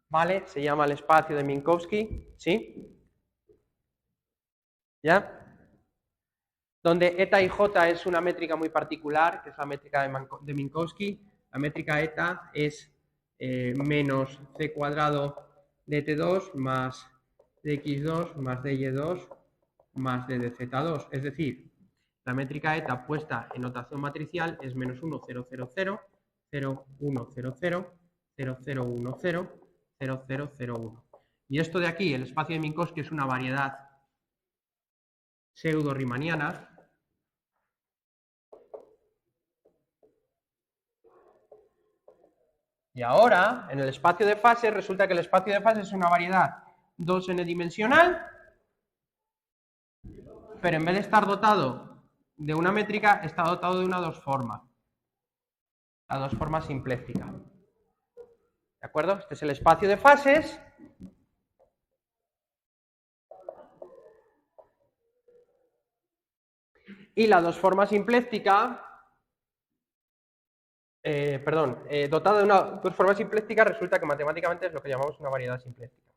¿Vale? Se llama el espacio de Minkowski, ¿sí? ¿Ya? Donde eta y j es una métrica muy particular, que es la métrica de Minkowski. La métrica eta es menos c cuadrado de t2 más dx2 más dy2 más d de z2. Es decir, la métrica eta puesta en notación matricial es menos 1, 0, 0, 0, 0, 1, 0, 0, 0, 0, 1, 0, 0, 0, 0, 1. Y esto de aquí, el espacio de Minkowski, es una variedad pseudo-riemanniana. Y ahora, en el espacio de fases, resulta que el espacio de fases es una variedad 2n dimensional, pero en vez de estar dotado de una métrica, está dotado de una 2 forma. La 2 forma simpléstica. ¿De acuerdo? Este es el espacio de fases. Y la 2 forma simpléstica, dotada de una 2 forma simpléstica, resulta que matemáticamente es lo que llamamos una variedad simpléstica.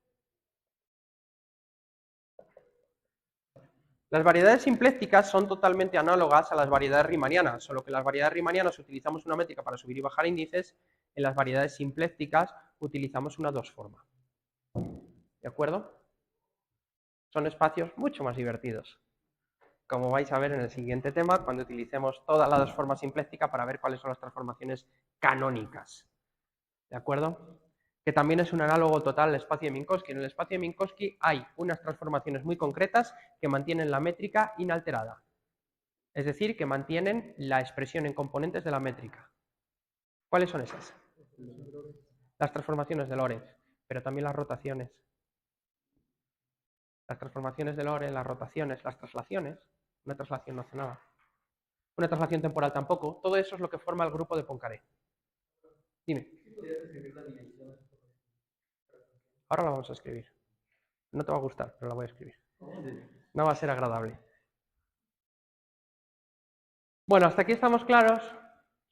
Las variedades simplésticas son totalmente análogas a las variedades riemannianas, solo que en las variedades riemannianas utilizamos una métrica para subir y bajar índices, en las variedades simplésticas utilizamos una 2 forma. ¿De acuerdo? son espacios mucho más divertidos, como vais a ver en el siguiente tema, cuando utilicemos toda la dos formas simplística para ver cuáles son las transformaciones canónicas. ¿De acuerdo? Que también es un análogo total al espacio de Minkowski. En el espacio de Minkowski hay unas transformaciones muy concretas que mantienen la métrica inalterada. Es decir, que mantienen la expresión en componentes de la métrica. ¿Cuáles son esas? Las transformaciones de Lorentz, pero también las rotaciones. Las transformaciones de Lorentz, las rotaciones, las traslaciones. Una traslación no hace nada. Una traslación temporal tampoco. Todo eso es lo que forma el grupo de Poincaré. Dime. Ahora la vamos a escribir. No te va a gustar, pero la voy a escribir. No va a ser agradable. Bueno, ¿hasta aquí estamos claros?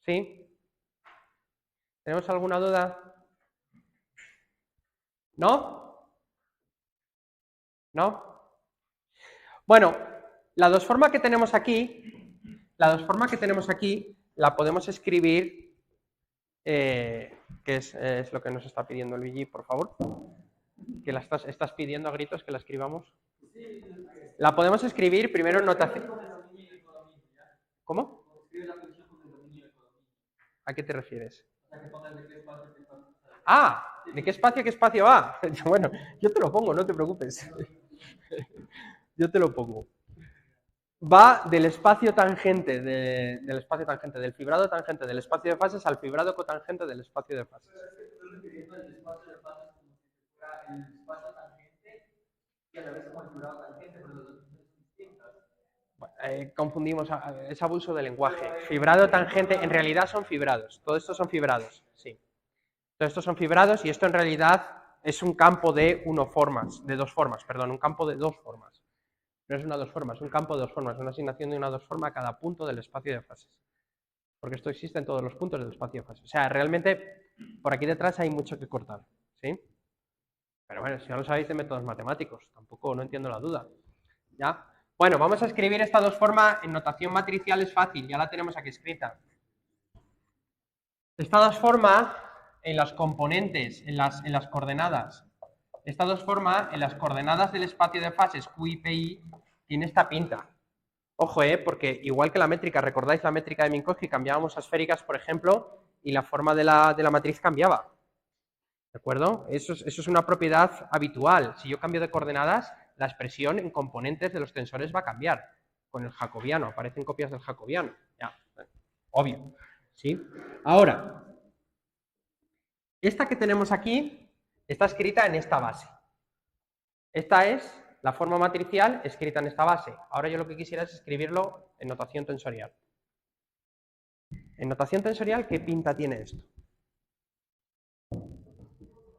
¿Sí? ¿Tenemos alguna duda? ¿No? ¿No? Bueno, la dos forma que tenemos aquí, la podemos escribir, que es lo que nos está pidiendo Luigi, por favor. Que la estás pidiendo a gritos que la escribamos. La podemos escribir primero en notación. ¿Cómo? ¿A qué te refieres? Ah, ¿de qué espacio va? Bueno, yo te lo pongo, no te preocupes. Yo te lo pongo. Va del espacio tangente, del fibrado tangente del espacio de fases al fibrado cotangente del espacio de fases. Confundimos, es abuso de lenguaje. Fibrado tangente, en realidad son fibrados. Todo esto son fibrados, sí. Todo esto son fibrados y esto en realidad es un campo de dos formas, un campo de dos formas. No es una dos formas, es un campo de dos formas, una asignación de una dos forma a cada punto del espacio de fases. Porque esto existe en todos los puntos del espacio de fases. O sea, realmente por aquí detrás hay mucho que cortar, ¿sí? Pero bueno, si ya lo sabéis de métodos matemáticos, tampoco no entiendo la duda. ¿Ya? Bueno, vamos a escribir esta dos forma en notación matricial, es fácil, ya la tenemos aquí escrita. Esta dos forma en las componentes, en las coordenadas. Esta dos forma en las coordenadas del espacio de fases Q y PI tiene esta pinta. Ojo, porque igual que la métrica, ¿recordáis la métrica de Minkowski? Cambiábamos a esféricas, por ejemplo, y la forma de la matriz cambiaba. ¿De acuerdo? Eso es una propiedad habitual. Si yo cambio de coordenadas, la expresión en componentes de los tensores va a cambiar. Con el jacobiano, aparecen copias del jacobiano. Ya, obvio. ¿Sí? Ahora, esta que tenemos aquí está escrita en esta base. Esta es la forma matricial escrita en esta base. Ahora yo lo que quisiera es escribirlo en notación tensorial. En notación tensorial, ¿qué pinta tiene esto?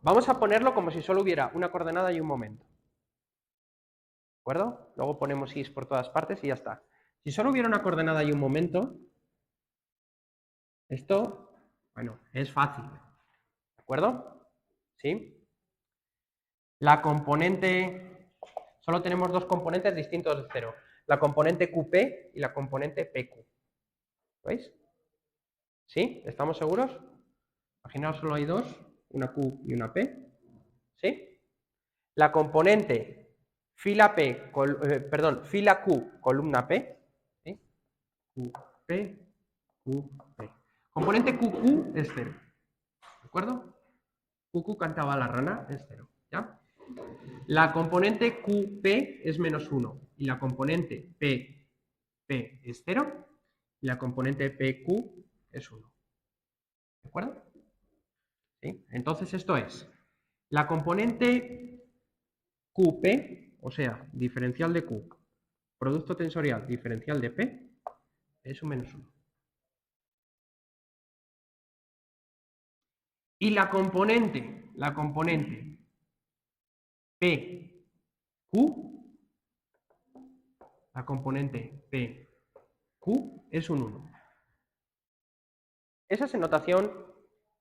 Vamos a ponerlo como si solo hubiera una coordenada y un momento. ¿De acuerdo? Luego ponemos is por todas partes y ya está. Si solo hubiera una coordenada y un momento, esto, bueno, es fácil. ¿De acuerdo? ¿Sí? La componente, solo tenemos dos componentes distintos de cero. La componente QP y la componente PQ. ¿Veis? ¿Sí? ¿Estamos seguros? Imaginaos solo hay dos, una Q y una P. ¿Sí? La componente fila Q, columna P. ¿Sí? QP, QP. Componente QQ es 0. ¿De acuerdo? QQ cantaba la rana, es 0. ¿Ya? La componente QP es menos 1. Y la componente PP es 0. Y la componente PQ es 1. ¿De acuerdo? ¿Sí? Entonces esto es la componente QP, o sea, diferencial de Q, producto tensorial diferencial de P, es un menos 1. Y la componente PQ, la componente PQ es un 1. Esa es en notación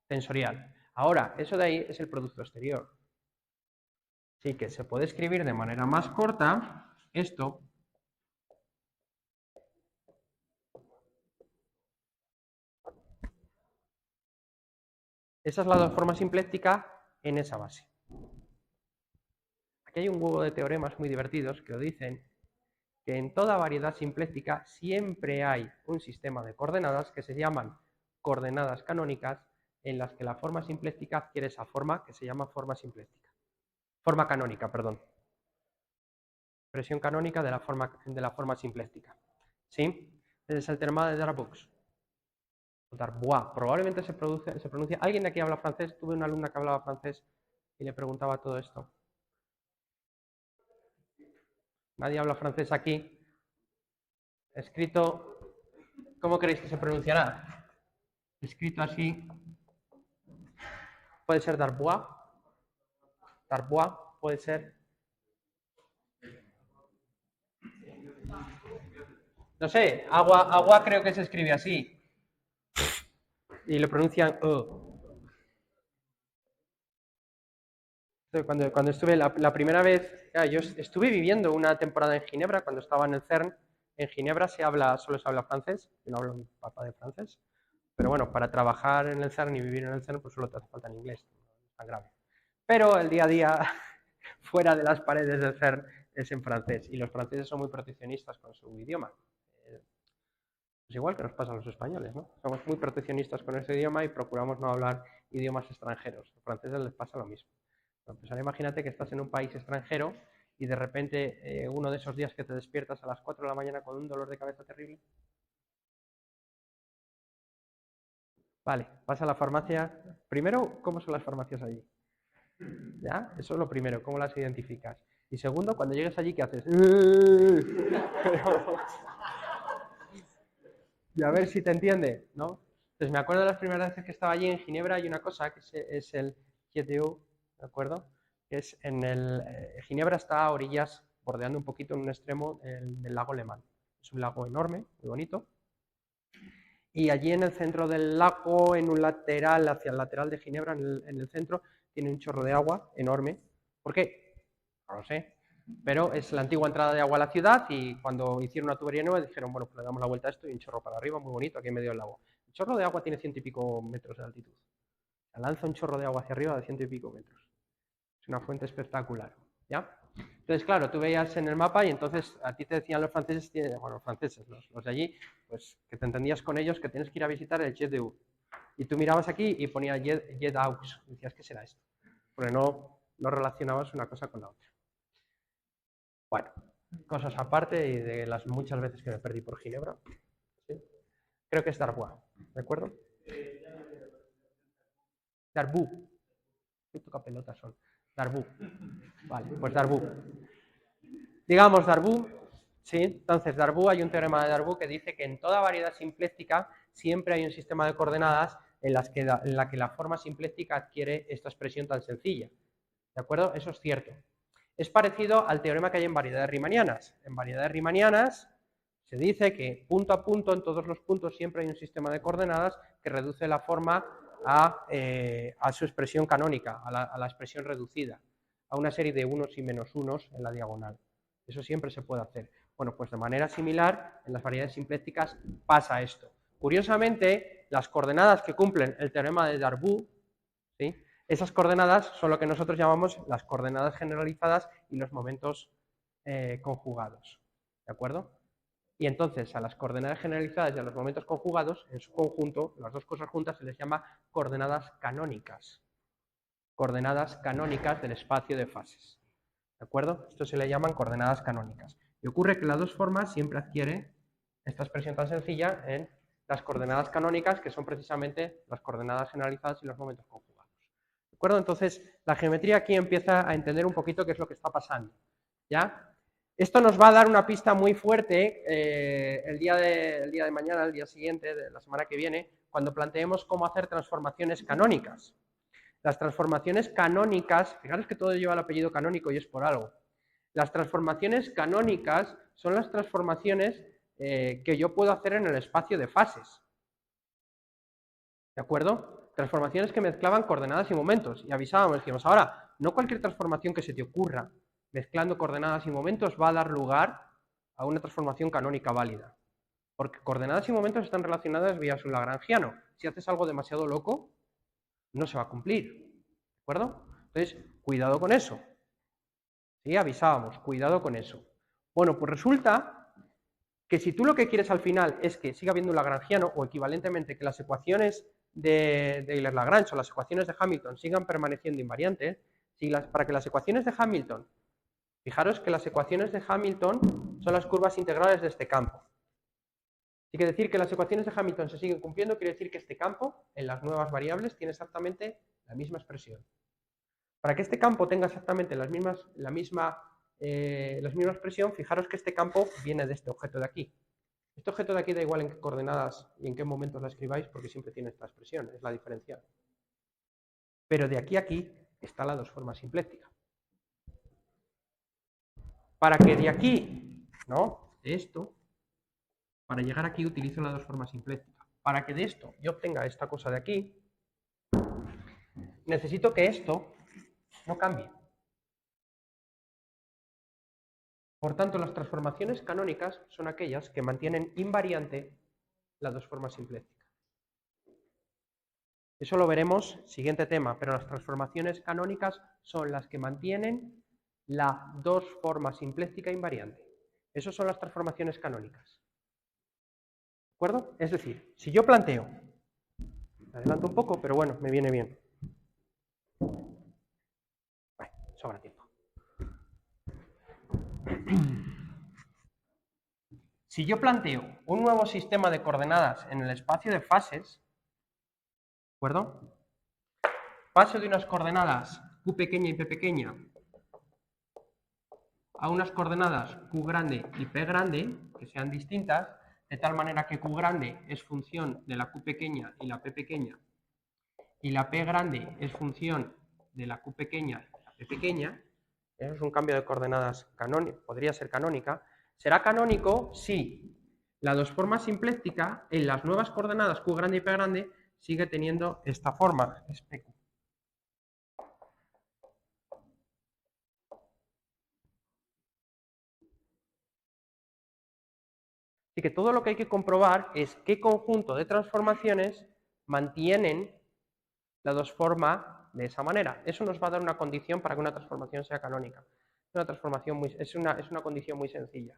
tensorial. Ahora, eso de ahí es el producto exterior. Así que se puede escribir de manera más corta esto. Esa es la forma simpléctica en esa base. Aquí hay un huevo de teoremas muy divertidos que lo dicen que en toda variedad simpléctica siempre hay un sistema de coordenadas que se llaman coordenadas canónicas, en las que la forma simpléctica adquiere esa forma que se llama forma simpléctica. Forma canónica, perdón. Expresión canónica de la forma simpléctica. ¿Sí? Ese es el teorema de Darboux. Darboux. Probablemente se pronuncia. ¿Alguien de aquí habla francés? Tuve una alumna que hablaba francés y le preguntaba todo esto. Nadie habla francés aquí. Escrito, ¿cómo creéis que se pronunciará? Escrito así. Puede ser Darboux. Darboux puede ser. No sé, agua creo que se escribe así. Y lo pronuncian Cuando estuve la primera vez, yo estuve viviendo una temporada en Ginebra cuando estaba en el CERN. En Ginebra solo se habla francés, yo no hablo un papa de francés, pero bueno, para trabajar en el CERN y vivir en el CERN, pues solo te hace falta en inglés, no es tan grave. Pero el día a día, fuera de las paredes del CERN, es en francés, y los franceses son muy proteccionistas con su idioma. Pues igual que nos pasa a los españoles, ¿no? Somos muy proteccionistas con ese idioma y procuramos no hablar idiomas extranjeros. A los franceses les pasa lo mismo. Pues ahora imagínate que estás en un país extranjero y de repente uno de esos días que te despiertas a las 4 de la mañana con un dolor de cabeza terrible. Vale, vas a la farmacia. Primero, ¿cómo son las farmacias allí? ¿Ya? Eso es lo primero, ¿cómo las identificas? Y segundo, cuando llegues allí, ¿qué haces? Y a ver si te entiende, ¿no? Entonces me acuerdo de las primeras veces que estaba allí en Ginebra, hay una cosa que es el GTU, ¿de acuerdo? Que es Ginebra está a orillas, bordeando un poquito en un extremo del lago Le Mans. Es un lago enorme, muy bonito. Y allí en el centro del lago, en un lateral, hacia el lateral de Ginebra, en el centro, tiene un chorro de agua enorme. ¿Por qué? No lo sé. Pero es la antigua entrada de agua a la ciudad y cuando hicieron una tubería nueva dijeron, bueno, pues le damos la vuelta a esto y un chorro para arriba, muy bonito, aquí en medio del lago. El chorro de agua tiene 100 y pico metros de altitud. Se lanza un chorro de agua hacia arriba de 100 y pico metros. Es una fuente espectacular, ¿ya? Entonces, claro, tú veías en el mapa y entonces a ti te decían los franceses, bueno, los franceses, los de allí, pues que te entendías con ellos que tienes que ir a visitar el Jet d'Eau. Y tú mirabas aquí y ponía Jet Aux. Y decías, ¿qué será esto? Porque no relacionabas una cosa con la otra. Bueno, cosas aparte y de las muchas veces que me perdí por Ginebra. ¿Sí? Creo que es Darboux, ¿de acuerdo? Darboux. ¿Qué toca pelotas son? Darboux. Vale, pues Darboux. Digamos Darboux, ¿sí? Entonces Darboux, hay un teorema de Darboux que dice que en toda variedad simpléctica siempre hay un sistema de coordenadas en la que la forma simpléctica adquiere esta expresión tan sencilla. ¿De acuerdo? Eso es cierto. Es parecido al teorema que hay en variedades riemannianas. En variedades riemannianas se dice que punto a punto, en todos los puntos, siempre hay un sistema de coordenadas que reduce la forma a su expresión canónica, a la expresión reducida, a una serie de unos y menos unos en la diagonal. Eso siempre se puede hacer. Bueno, pues de manera similar, en las variedades simplécticas pasa esto. Curiosamente, las coordenadas que cumplen el teorema de Darboux, ¿sí?, esas coordenadas son lo que nosotros llamamos las coordenadas generalizadas y los momentos conjugados. ¿De acuerdo? Y entonces a las coordenadas generalizadas y a los momentos conjugados, en su conjunto, las dos cosas juntas, se les llama coordenadas canónicas. Coordenadas canónicas del espacio de fases. ¿De acuerdo? Esto se le llaman coordenadas canónicas. Y ocurre que las dos formas siempre adquiere esta expresión tan sencilla en las coordenadas canónicas, que son precisamente las coordenadas generalizadas y los momentos conjugados. ¿De acuerdo? Entonces, la geometría aquí empieza a entender un poquito qué es lo que está pasando. ¿Ya? Esto nos va a dar una pista muy fuerte el día de mañana, el día siguiente, de la semana que viene, cuando planteemos cómo hacer transformaciones canónicas. Las transformaciones canónicas, fijaros que todo lleva el apellido canónico y es por algo. Las transformaciones canónicas son las transformaciones que yo puedo hacer en el espacio de fases. ¿De acuerdo? Transformaciones que mezclaban coordenadas y momentos. Y avisábamos, decíamos, ahora, no cualquier transformación que se te ocurra mezclando coordenadas y momentos va a dar lugar a una transformación canónica válida. Porque coordenadas y momentos están relacionadas vía su lagrangiano. Si haces algo demasiado loco, no se va a cumplir. ¿De acuerdo? Entonces, cuidado con eso. Sí, avisábamos, cuidado con eso. Bueno, pues resulta que si tú lo que quieres al final es que siga habiendo un lagrangiano o equivalentemente que las ecuaciones de Euler-Lagrange o las ecuaciones de Hamilton sigan permaneciendo invariantes, para que las ecuaciones de Hamilton, fijaros que las ecuaciones de Hamilton son las curvas integrales de este campo. Si quiere decir que las ecuaciones de Hamilton se siguen cumpliendo, quiere decir que este campo en las nuevas variables tiene exactamente la misma expresión. Para que este campo tenga exactamente la misma expresión, fijaros que este campo viene de este objeto de aquí. Este objeto de aquí da igual en qué coordenadas y en qué momentos la escribáis, porque siempre tiene esta expresión, es la diferencial. Pero de aquí a aquí está la dos formas simpléctica. Para que de aquí, ¿no? De esto, para llegar aquí utilizo la dos formas simpléctica. Para que de esto yo obtenga esta cosa de aquí, necesito que esto no cambie. Por tanto, las transformaciones canónicas son aquellas que mantienen invariante la dos formas simpléctica. Eso lo veremos, siguiente tema, pero las transformaciones canónicas son las que mantienen la dos forma simpléctica invariante. Esas son las transformaciones canónicas. ¿De acuerdo? Es decir, si yo planteo, me adelanto un poco, pero bueno, me viene bien. Bueno, sobra tiempo. Si yo planteo un nuevo sistema de coordenadas en el espacio de fases, ¿de acuerdo? Paso de unas coordenadas Q pequeña y P pequeña a unas coordenadas Q grande y P grande, que sean distintas, de tal manera que Q grande es función de la Q pequeña y la P pequeña, y la P grande es función de la Q pequeña y la P pequeña. Eso es un cambio de coordenadas canónico, podría ser canónica. Será canónico si la dos forma simpléctica en las nuevas coordenadas Q grande y P grande sigue teniendo esta forma, es PQ. Así que todo lo que hay que comprobar es qué conjunto de transformaciones mantienen la dos forma de esa manera. Eso nos va a dar una condición para que una transformación sea canónica. Es una condición muy sencilla.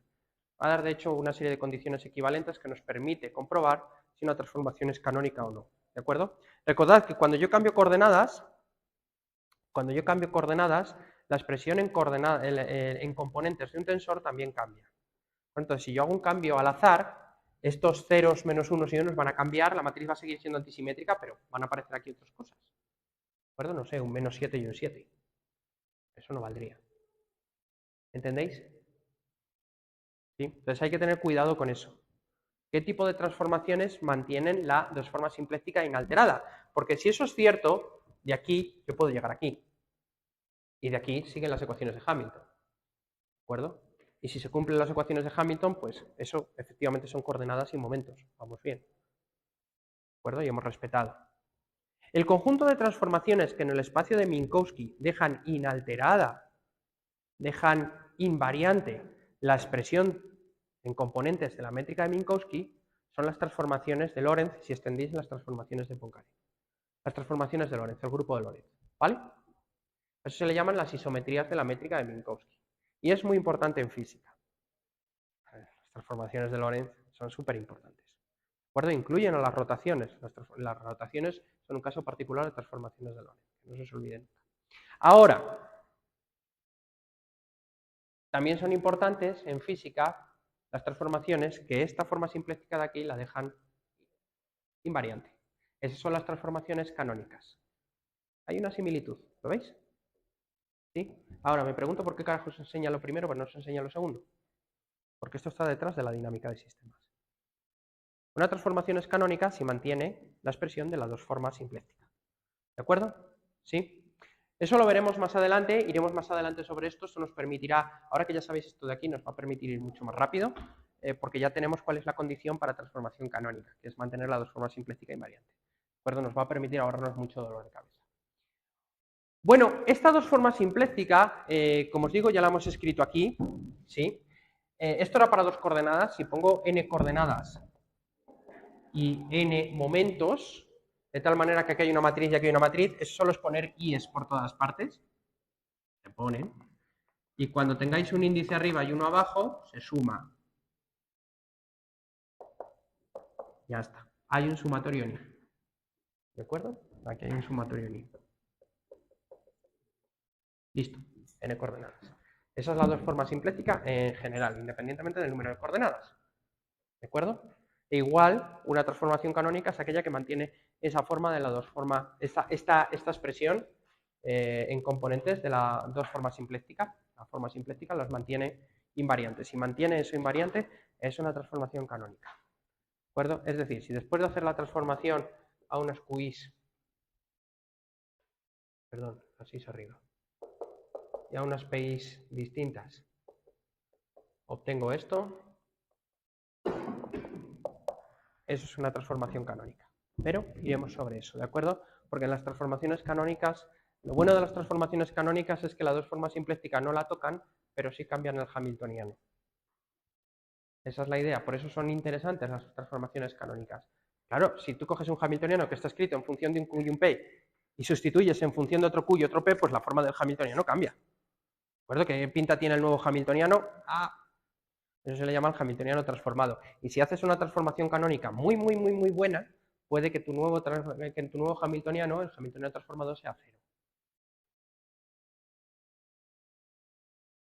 Va a dar, de hecho, una serie de condiciones equivalentes que nos permite comprobar si una transformación es canónica o no. ¿De acuerdo? Recordad que cuando yo cambio coordenadas, la expresión en componentes de un tensor también cambia. Entonces, si yo hago un cambio al azar, estos ceros, menos unos y unos van a cambiar, la matriz va a seguir siendo antisimétrica, pero van a aparecer aquí otras cosas. ¿De acuerdo? No sé, un menos 7 y un 7. Eso no valdría. ¿Entendéis? ¿Sí? Entonces hay que tener cuidado con eso. ¿Qué tipo de transformaciones mantienen la dos forma simpléctica inalterada? Porque si eso es cierto, de aquí yo puedo llegar aquí. Y de aquí siguen las ecuaciones de Hamilton. ¿De acuerdo? Y si se cumplen las ecuaciones de Hamilton, pues eso efectivamente son coordenadas y momentos. Vamos bien. ¿De acuerdo? Y hemos respetado. El conjunto de transformaciones que en el espacio de Minkowski dejan inalterada, dejan invariante la expresión en componentes de la métrica de Minkowski son las transformaciones de Lorentz si extendéis las transformaciones de Poincare. Las transformaciones de Lorentz, el grupo de Lorentz. ¿Vale? Eso se le llaman las isometrías de la métrica de Minkowski. Y es muy importante en física. Las transformaciones de Lorentz son súper importantes. ¿De acuerdo? Incluyen a las rotaciones. Las rotaciones son un caso particular de transformaciones de Lorentz. No se os olviden. Ahora, también son importantes en física las transformaciones que esta forma simpléctica de aquí la dejan invariante. Esas son las transformaciones canónicas. Hay una similitud, ¿lo veis? ¿Sí? Ahora me pregunto por qué carajo os enseña lo primero, pero no os enseña lo segundo. Porque esto está detrás de la dinámica de sistemas. Una transformación es canónica si mantiene la expresión de la dos formas simpléctica. ¿De acuerdo? ¿Sí? Eso lo veremos más adelante, iremos más adelante sobre esto. Esto nos permitirá, ahora que ya sabéis esto de aquí, nos va a permitir ir mucho más rápido, porque ya tenemos cuál es la condición para transformación canónica, que es mantener la dos formas simpléctica invariante. ¿De acuerdo? Nos va a permitir ahorrarnos mucho dolor de cabeza. Bueno, esta dos formas simpléctica, como os digo, ya la hemos escrito aquí, ¿sí? Esto era para dos coordenadas. Si pongo n coordenadas y n momentos, de tal manera que aquí hay una matriz y aquí hay una matriz, eso solo es poner i's por todas partes. Se ponen. Y cuando tengáis un índice arriba y uno abajo, se suma. Ya está. Hay un sumatorio ni. ¿De acuerdo? Aquí hay un sumatorio ni. Listo. N coordenadas. Esa es la dos formas simplética en general, independientemente del número de coordenadas. ¿De acuerdo? E igual, una transformación canónica es aquella que mantiene esa forma de la dos forma, esta expresión en componentes de la dos formas simpléctica. La forma simpléctica los mantiene invariantes. Si mantiene eso invariante, es una transformación canónica. ¿De acuerdo? Es decir, si después de hacer la transformación a unas QIs, perdón, así es arriba, y a unas PIs distintas, obtengo esto, eso es una transformación canónica. Pero iremos sobre eso, ¿de acuerdo? Porque en las transformaciones canónicas, lo bueno de las transformaciones canónicas es que la dos formas simpléctica no la tocan, pero sí cambian el hamiltoniano. Esa es la idea, por eso son interesantes las transformaciones canónicas. Claro, si tú coges un hamiltoniano que está escrito en función de un Q y un P y sustituyes en función de otro Q y otro P, pues la forma del hamiltoniano cambia. ¿De acuerdo? ¿Qué pinta tiene el nuevo hamiltoniano? Eso se le llama el hamiltoniano transformado. Y si haces una transformación canónica muy buena, puede que tu nuevo hamiltoniano, el hamiltoniano transformado, sea cero.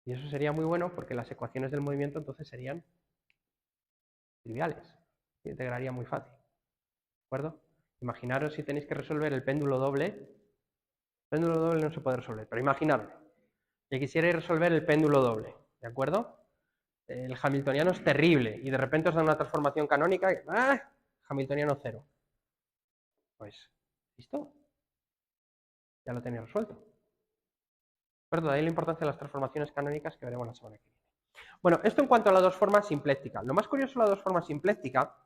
Y eso sería muy bueno porque las ecuaciones del movimiento entonces serían triviales. Se integraría muy fácil. ¿De acuerdo? Imaginaros si tenéis que resolver el péndulo doble. El péndulo doble no se puede resolver, pero imaginadlo. Que quisierais resolver el péndulo doble. ¿De acuerdo? El hamiltoniano es terrible y de repente os da una transformación canónica y hamiltoniano cero. Pues, ¿listo? Ya lo tenéis resuelto. Perdón, de ahí la importancia de las transformaciones canónicas que veremos la semana que viene. Bueno, esto en cuanto a la dos formas simpléctica. Lo más curioso de la dos formas simpléctica,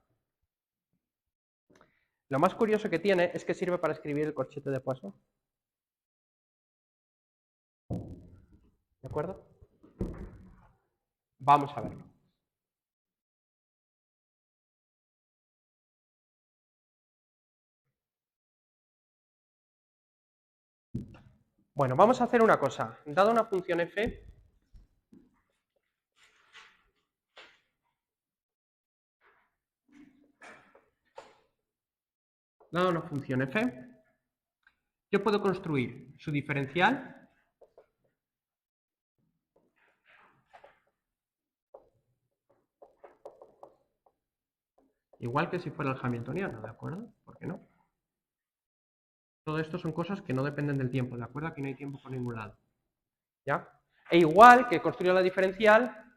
lo más curioso que tiene es que sirve para escribir el corchete de Poisson. ¿De acuerdo? Vamos a verlo. Bueno, vamos a hacer una cosa. Dada una función f, yo puedo construir su diferencial igual que si fuera el hamiltoniano, ¿de acuerdo? ¿Por qué no? Todo esto son cosas que no dependen del tiempo, ¿de acuerdo? Aquí no hay tiempo por ningún lado. ¿Ya? E igual que construyo la diferencial,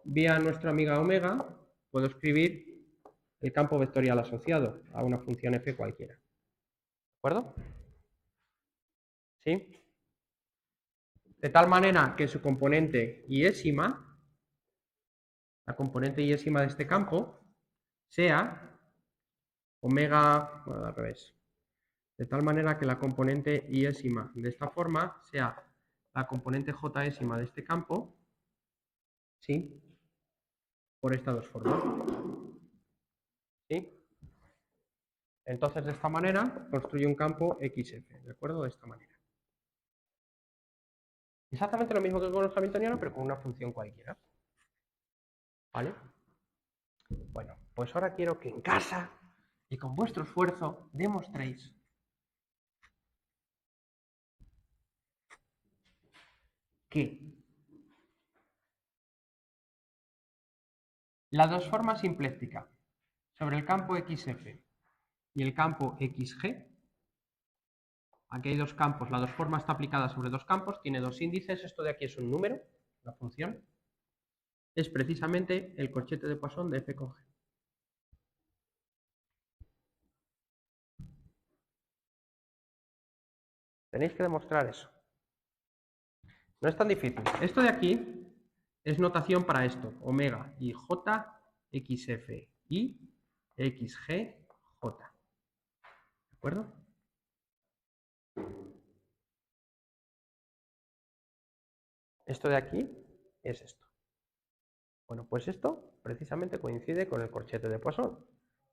vía nuestra amiga omega, puedo escribir el campo vectorial asociado a una función f cualquiera. ¿De acuerdo? ¿Sí? De tal manera que su componente iésima, la componente iésima de este campo, sea omega, bueno, al revés. De tal manera que la componente iésima de esta forma sea la componente jésima de este campo, ¿sí? Por estas dos formas. ¿Sí? Entonces, de esta manera, construye un campo XF, ¿de acuerdo? De esta manera. Exactamente lo mismo que con el hamiltoniano, pero con una función cualquiera. ¿Vale? Bueno, pues ahora quiero que en casa y con vuestro esfuerzo demostréis que la dos forma simpléctica sobre el campo XF y el campo XG, aquí hay dos campos, la dos forma está aplicada sobre dos campos, tiene dos índices, esto de aquí es un número, la función, es precisamente el corchete de Poisson de f con g. Tenéis que demostrar eso. No es tan difícil. Esto de aquí es notación para esto, omega y j, xf y xg, j. ¿De acuerdo? Esto de aquí es esto. Bueno, pues esto precisamente coincide con el corchete de Poisson.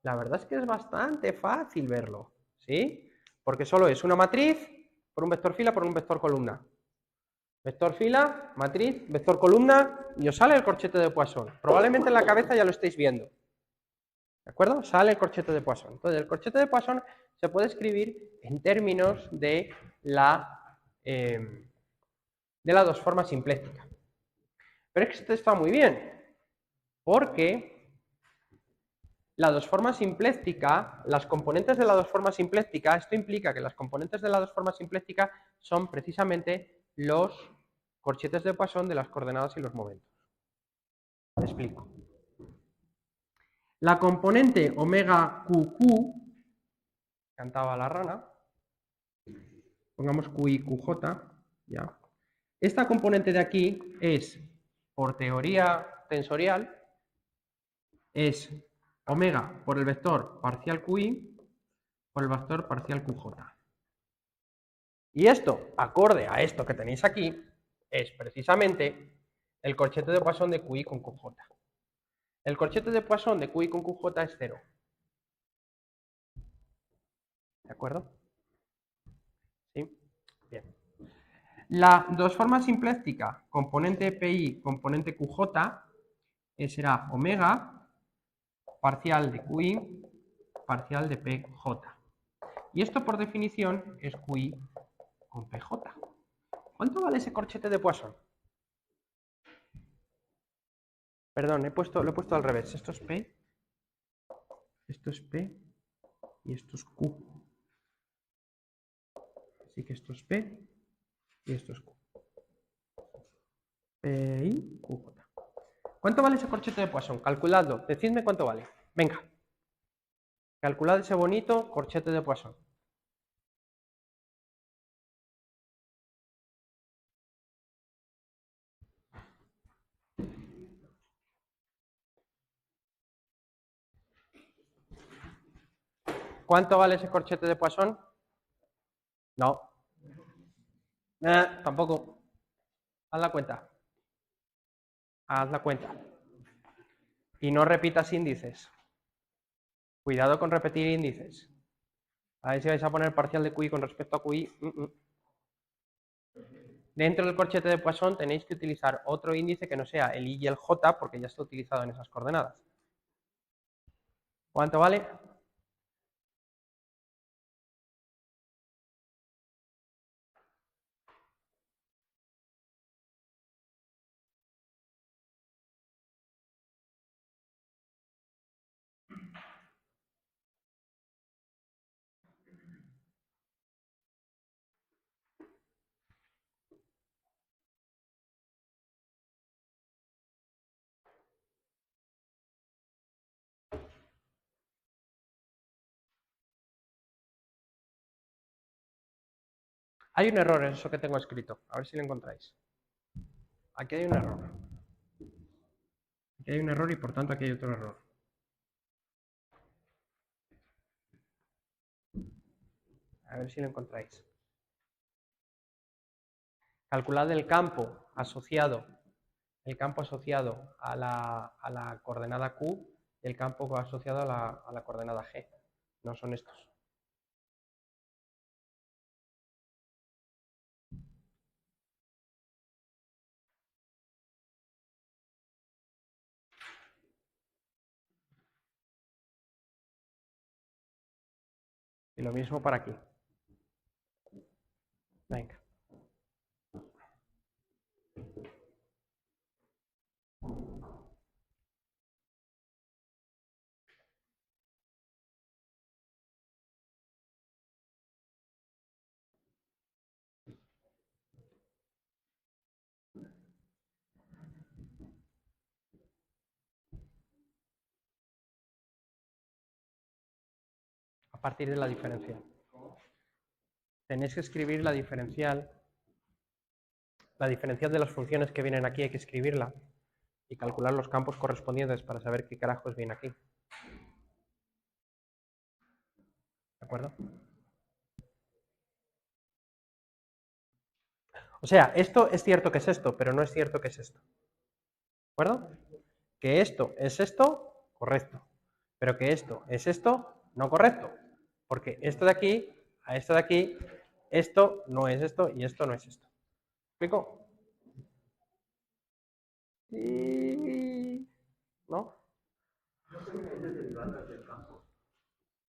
La verdad es que es bastante fácil verlo, ¿sí? Porque solo es una matriz por un vector fila por un vector columna. Vector fila, matriz, vector columna, y os sale el corchete de Poisson. Probablemente en la cabeza ya lo estáis viendo. ¿De acuerdo? Sale el corchete de Poisson. Entonces, el corchete de Poisson se puede escribir en términos de la dos formas simplécticas. Pero es que esto está muy bien, porque la dos formas simpléctica, las componentes de la dos formas simpléctica, esto implica que las componentes de la dos formas simpléctica son precisamente los corchetes de Poisson de las coordenadas y los momentos. Te explico. La componente omega QQ, cantaba la rana, pongamos QI, QJ, ya. Esta componente de aquí es, por teoría tensorial, es omega por el vector parcial QI por el vector parcial QJ. Y esto, acorde a esto que tenéis aquí, es precisamente el corchete de Poisson de QI con QJ. El corchete de Poisson de QI con QJ es 0. ¿De acuerdo? ¿Sí? Bien. La dos formas simpléctica, componente PI, componente QJ, será omega parcial de QI, parcial de PJ. Y esto por definición es QI con PJ. ¿Cuánto vale ese corchete de Poisson? Perdón, lo he puesto al revés. Esto es P, esto es P y esto es Q. Así que esto es P y esto es Q. PI, QJ. ¿Cuánto vale ese corchete de Poisson? Calculadlo. Decidme cuánto vale. Venga. Calculad ese bonito corchete de Poisson. ¿Cuánto vale ese corchete de Poisson? No. Tampoco. Haz la cuenta. Haz la cuenta. Y no repitas índices. Cuidado con repetir índices. A ver si vais a poner parcial de QI con respecto a QI. Dentro del corchete de Poisson tenéis que utilizar otro índice que no sea el I y el J, porque ya está utilizado en esas coordenadas. ¿Cuánto vale? Hay un error en eso que tengo escrito. A ver si lo encontráis. Aquí hay un error. Aquí hay un error y por tanto aquí hay otro error. A ver si lo encontráis. Calculad el campo asociado a la coordenada Q y el campo asociado a la coordenada G. No son estos. Y lo mismo para aquí. Venga. A partir de la diferencial. Tenéis que escribir la diferencial de las funciones que vienen aquí, hay que escribirla y calcular los campos correspondientes para saber qué carajos viene aquí. ¿De acuerdo? O sea, esto es cierto que es esto, pero no es cierto que es esto. ¿De acuerdo? Que esto es esto, correcto. Pero que esto es esto, no correcto. Porque esto de aquí a esto de aquí, esto no es esto y esto no es esto. ¿Me explico? ¿No?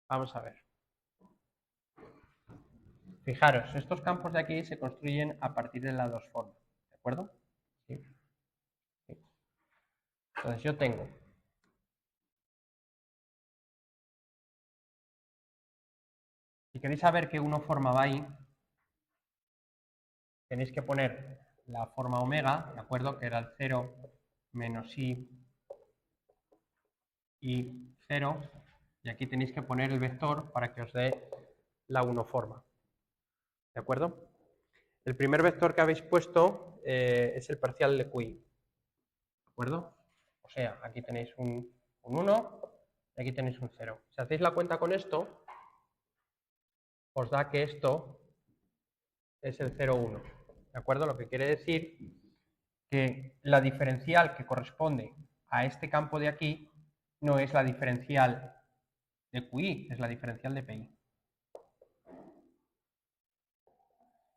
Vamos a ver. Fijaros, estos campos de aquí se construyen a partir de las dos formas, ¿de acuerdo? Sí. Sí. Entonces yo tengo si queréis saber qué uno forma va ahí, tenéis que poner la forma omega, ¿de acuerdo? Que era el 0 menos i 0, y aquí tenéis que poner el vector para que os dé la unoforma, ¿de acuerdo? El primer vector que habéis puesto es el parcial de QI, ¿de acuerdo? O sea, aquí tenéis un 1 y aquí tenéis un 0. Si hacéis la cuenta con esto, os da que esto es el 0, 1, ¿de acuerdo? Lo que quiere decir que la diferencial que corresponde a este campo de aquí no es la diferencial de QI, es la diferencial de PI.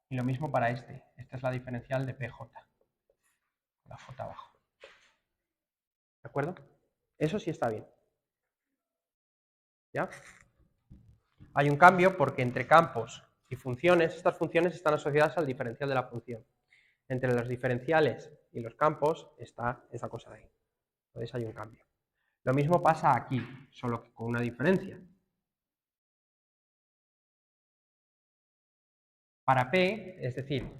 Y lo mismo para este. Esta es la diferencial de PJ. La J abajo. ¿De acuerdo? Eso sí está bien. ¿Ya? Hay un cambio porque entre campos y funciones, estas funciones están asociadas al diferencial de la función. Entre los diferenciales y los campos está esa cosa de ahí. Entonces hay un cambio. Lo mismo pasa aquí, solo que con una diferencia. Para P, es decir,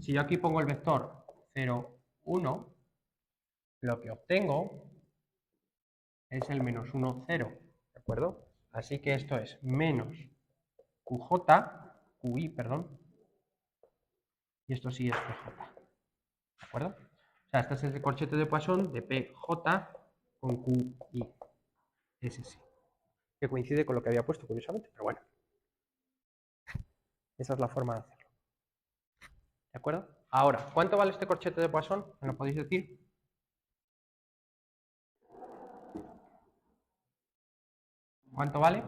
si yo aquí pongo el vector 0, 1, lo que obtengo es el menos 1, 0, ¿de acuerdo? Así que esto es menos QJ, QI, perdón, y esto sí es PJ, ¿de acuerdo? O sea, este es el corchete de Poisson de PJ con QI, es ese, que coincide con lo que había puesto, curiosamente, pero bueno. Esa es la forma de hacerlo. ¿De acuerdo? Ahora, ¿cuánto vale este corchete de Poisson? ¿Me lo podéis decir? ¿Cuánto vale?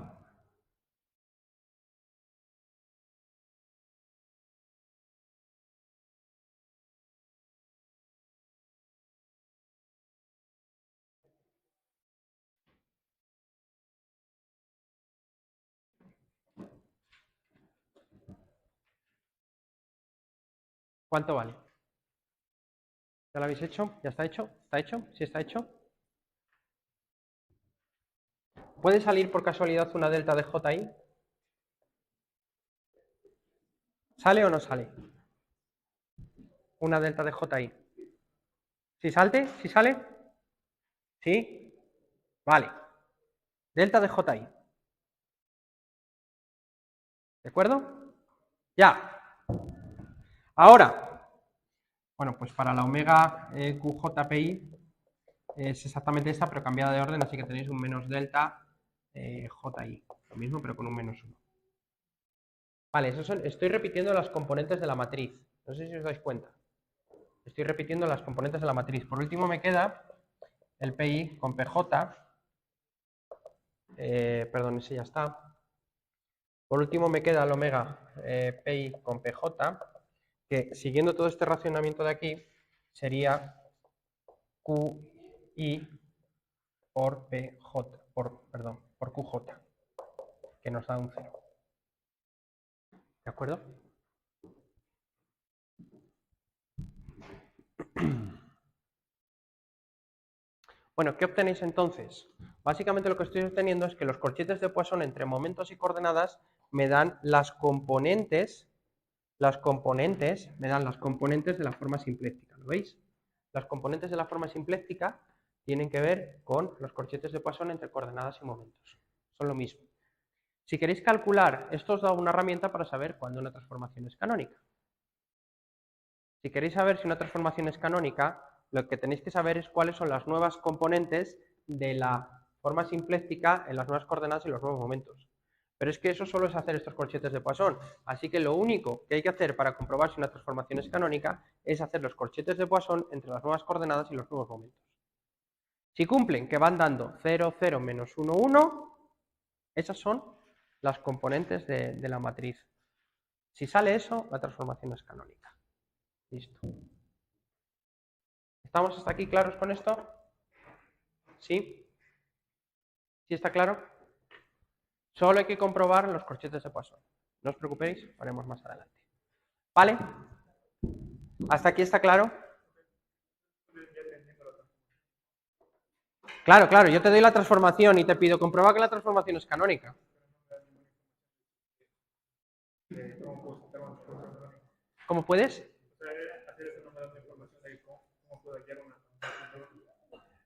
¿Cuánto vale? ¿Ya lo habéis hecho? ¿Ya está hecho? ¿Está hecho? ¿Sí está hecho? ¿Puede salir por casualidad una delta de J ahí? ¿Sale o no sale? Una delta de J ahí. ¿Sí salte? ¿Sí sale? ¿Sí? Vale. Delta de J ahí. ¿De acuerdo? Ya. Ahora, bueno, pues para la omega QJPI es exactamente esta, pero cambiada de orden, así que tenéis un menos delta JI. Lo mismo, pero con un menos 1. Vale, estoy repitiendo las componentes de la matriz. No sé si os dais cuenta. Estoy repitiendo las componentes de la matriz. Por último me queda el PI con PJ. Perdón, ese ya está. Por último me queda el omega PI con PJ, que siguiendo todo este racionamiento de aquí, sería QI por PJ, por QJ, que nos da un 0. ¿De acuerdo? Bueno, ¿qué obtenéis entonces? Básicamente lo que estoy obteniendo es que los corchetes de Poisson entre momentos y coordenadas me dan las componentes me dan las componentes de la forma simpléctica, ¿lo veis? Las componentes de la forma simpléctica tienen que ver con los corchetes de Poisson entre coordenadas y momentos. Son lo mismo. Si queréis calcular, esto os da una herramienta para saber cuándo una transformación es canónica. Si queréis saber si una transformación es canónica, lo que tenéis que saber es cuáles son las nuevas componentes de la forma simpléctica en las nuevas coordenadas y los nuevos momentos. Pero es que eso solo es hacer estos corchetes de Poisson. Así que lo único que hay que hacer para comprobar si una transformación es canónica es hacer los corchetes de Poisson entre las nuevas coordenadas y los nuevos momentos. Si cumplen, que van dando 0, 0, menos 1, 1, esas son las componentes de la matriz. Si sale eso, la transformación es canónica. Listo. ¿Estamos hasta aquí claros con esto? ¿Sí? ¿Sí está claro? Solo hay que comprobar los corchetes de Poisson. No os preocupéis, lo haremos más adelante. ¿Vale? ¿Hasta aquí está claro? Claro, claro, yo te doy la transformación y te pido comprobar que la transformación es canónica. ¿Cómo puedes?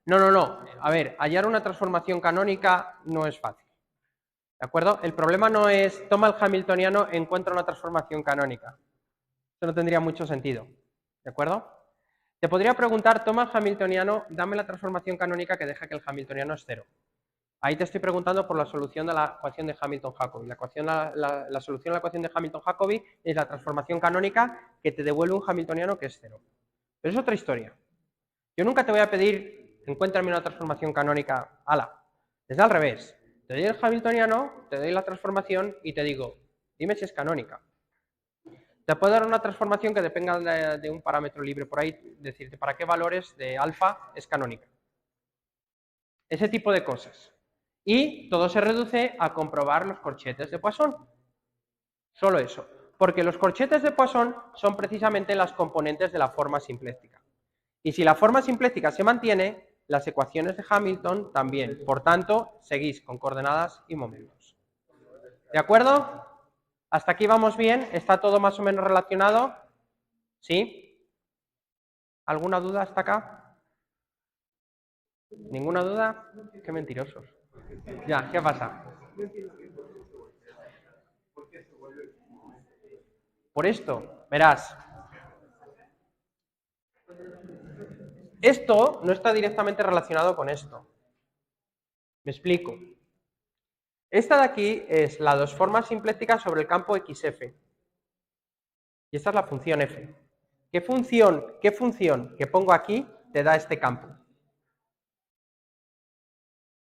No. A ver, hallar una transformación canónica no es fácil. ¿De acuerdo? El problema no es, toma el hamiltoniano, encuentra una transformación canónica. Eso no tendría mucho sentido. ¿De acuerdo? Te podría preguntar, toma el hamiltoniano, dame la transformación canónica que deja que el hamiltoniano es cero. Ahí te estoy preguntando por la solución de la ecuación de Hamilton-Jacobi. La solución de la ecuación de Hamilton-Jacobi es la transformación canónica que te devuelve un hamiltoniano que es cero. Pero es otra historia. Yo nunca te voy a pedir, encuéntrame una transformación canónica, ala. Es al revés. Te doy el hamiltoniano, te doy la transformación y te digo, dime si es canónica. Te puedo dar una transformación que dependa de un parámetro libre por ahí, decirte para qué valores de alfa es canónica. Ese tipo de cosas. Y todo se reduce a comprobar los corchetes de Poisson. Solo eso. Porque los corchetes de Poisson son precisamente las componentes de la forma simpléctica. Y si la forma simpléctica se mantiene, las ecuaciones de Hamilton también. Por tanto, seguís con coordenadas y momentos. ¿De acuerdo? ¿Hasta aquí vamos bien? ¿Está todo más o menos relacionado? ¿Sí? ¿Alguna duda hasta acá? ¿Ninguna duda? Qué mentirosos. Ya, ¿qué pasa? Por esto, verás. Esto no está directamente relacionado con esto. Me explico. Esta de aquí es la dos formas simplécticas sobre el campo XF. Y esta es la función f. ¿Qué función que pongo aquí te da este campo?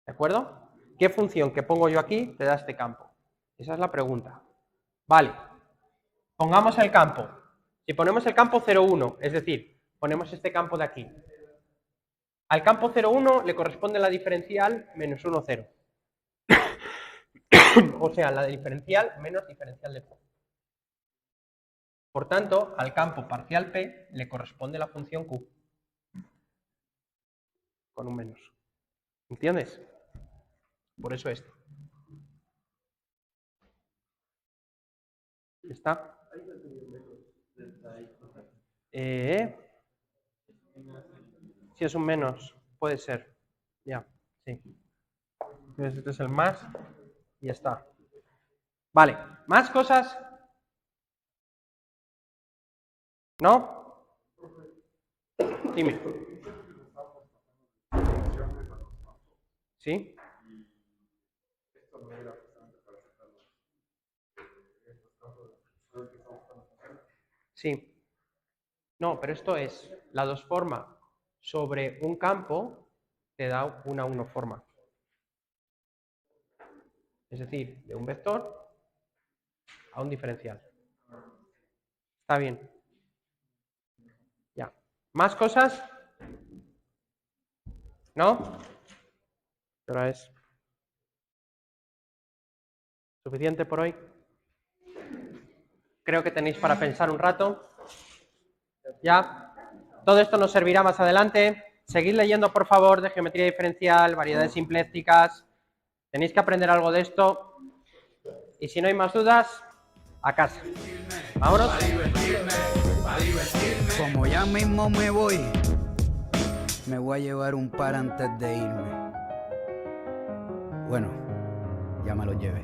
¿De acuerdo? ¿Qué función que pongo yo aquí te da este campo? Esa es la pregunta. Vale. Pongamos el campo. Si ponemos el campo 0,1, es decir, ponemos este campo de aquí. Al campo 0,1 le corresponde la diferencial menos 1, 0. O sea, la diferencial menos diferencial de P. Por tanto, al campo parcial P le corresponde la función Q. Con un menos. ¿Entiendes? Por eso esto. ¿Está? Si es un menos, puede ser. Ya, sí. Entonces este es el más y ya está. Vale, ¿más cosas? ¿No? Dime. ¿Sí? Sí. No, pero esto es la dos forma sobre un campo te da una unoforma. Es decir, de un vector a un diferencial. Está bien. Ya. ¿Más cosas? ¿No? ¿Qué hora es? ¿Suficiente por hoy? Creo que tenéis para pensar un rato. Ya. Todo esto nos servirá más adelante. Seguid leyendo, por favor, de geometría diferencial, variedades simplécticas. Tenéis que aprender algo de esto. Y si no hay más dudas, a casa. Vámonos. Como ya mismo me voy a llevar un par antes de irme. Bueno, ya me lo llevé.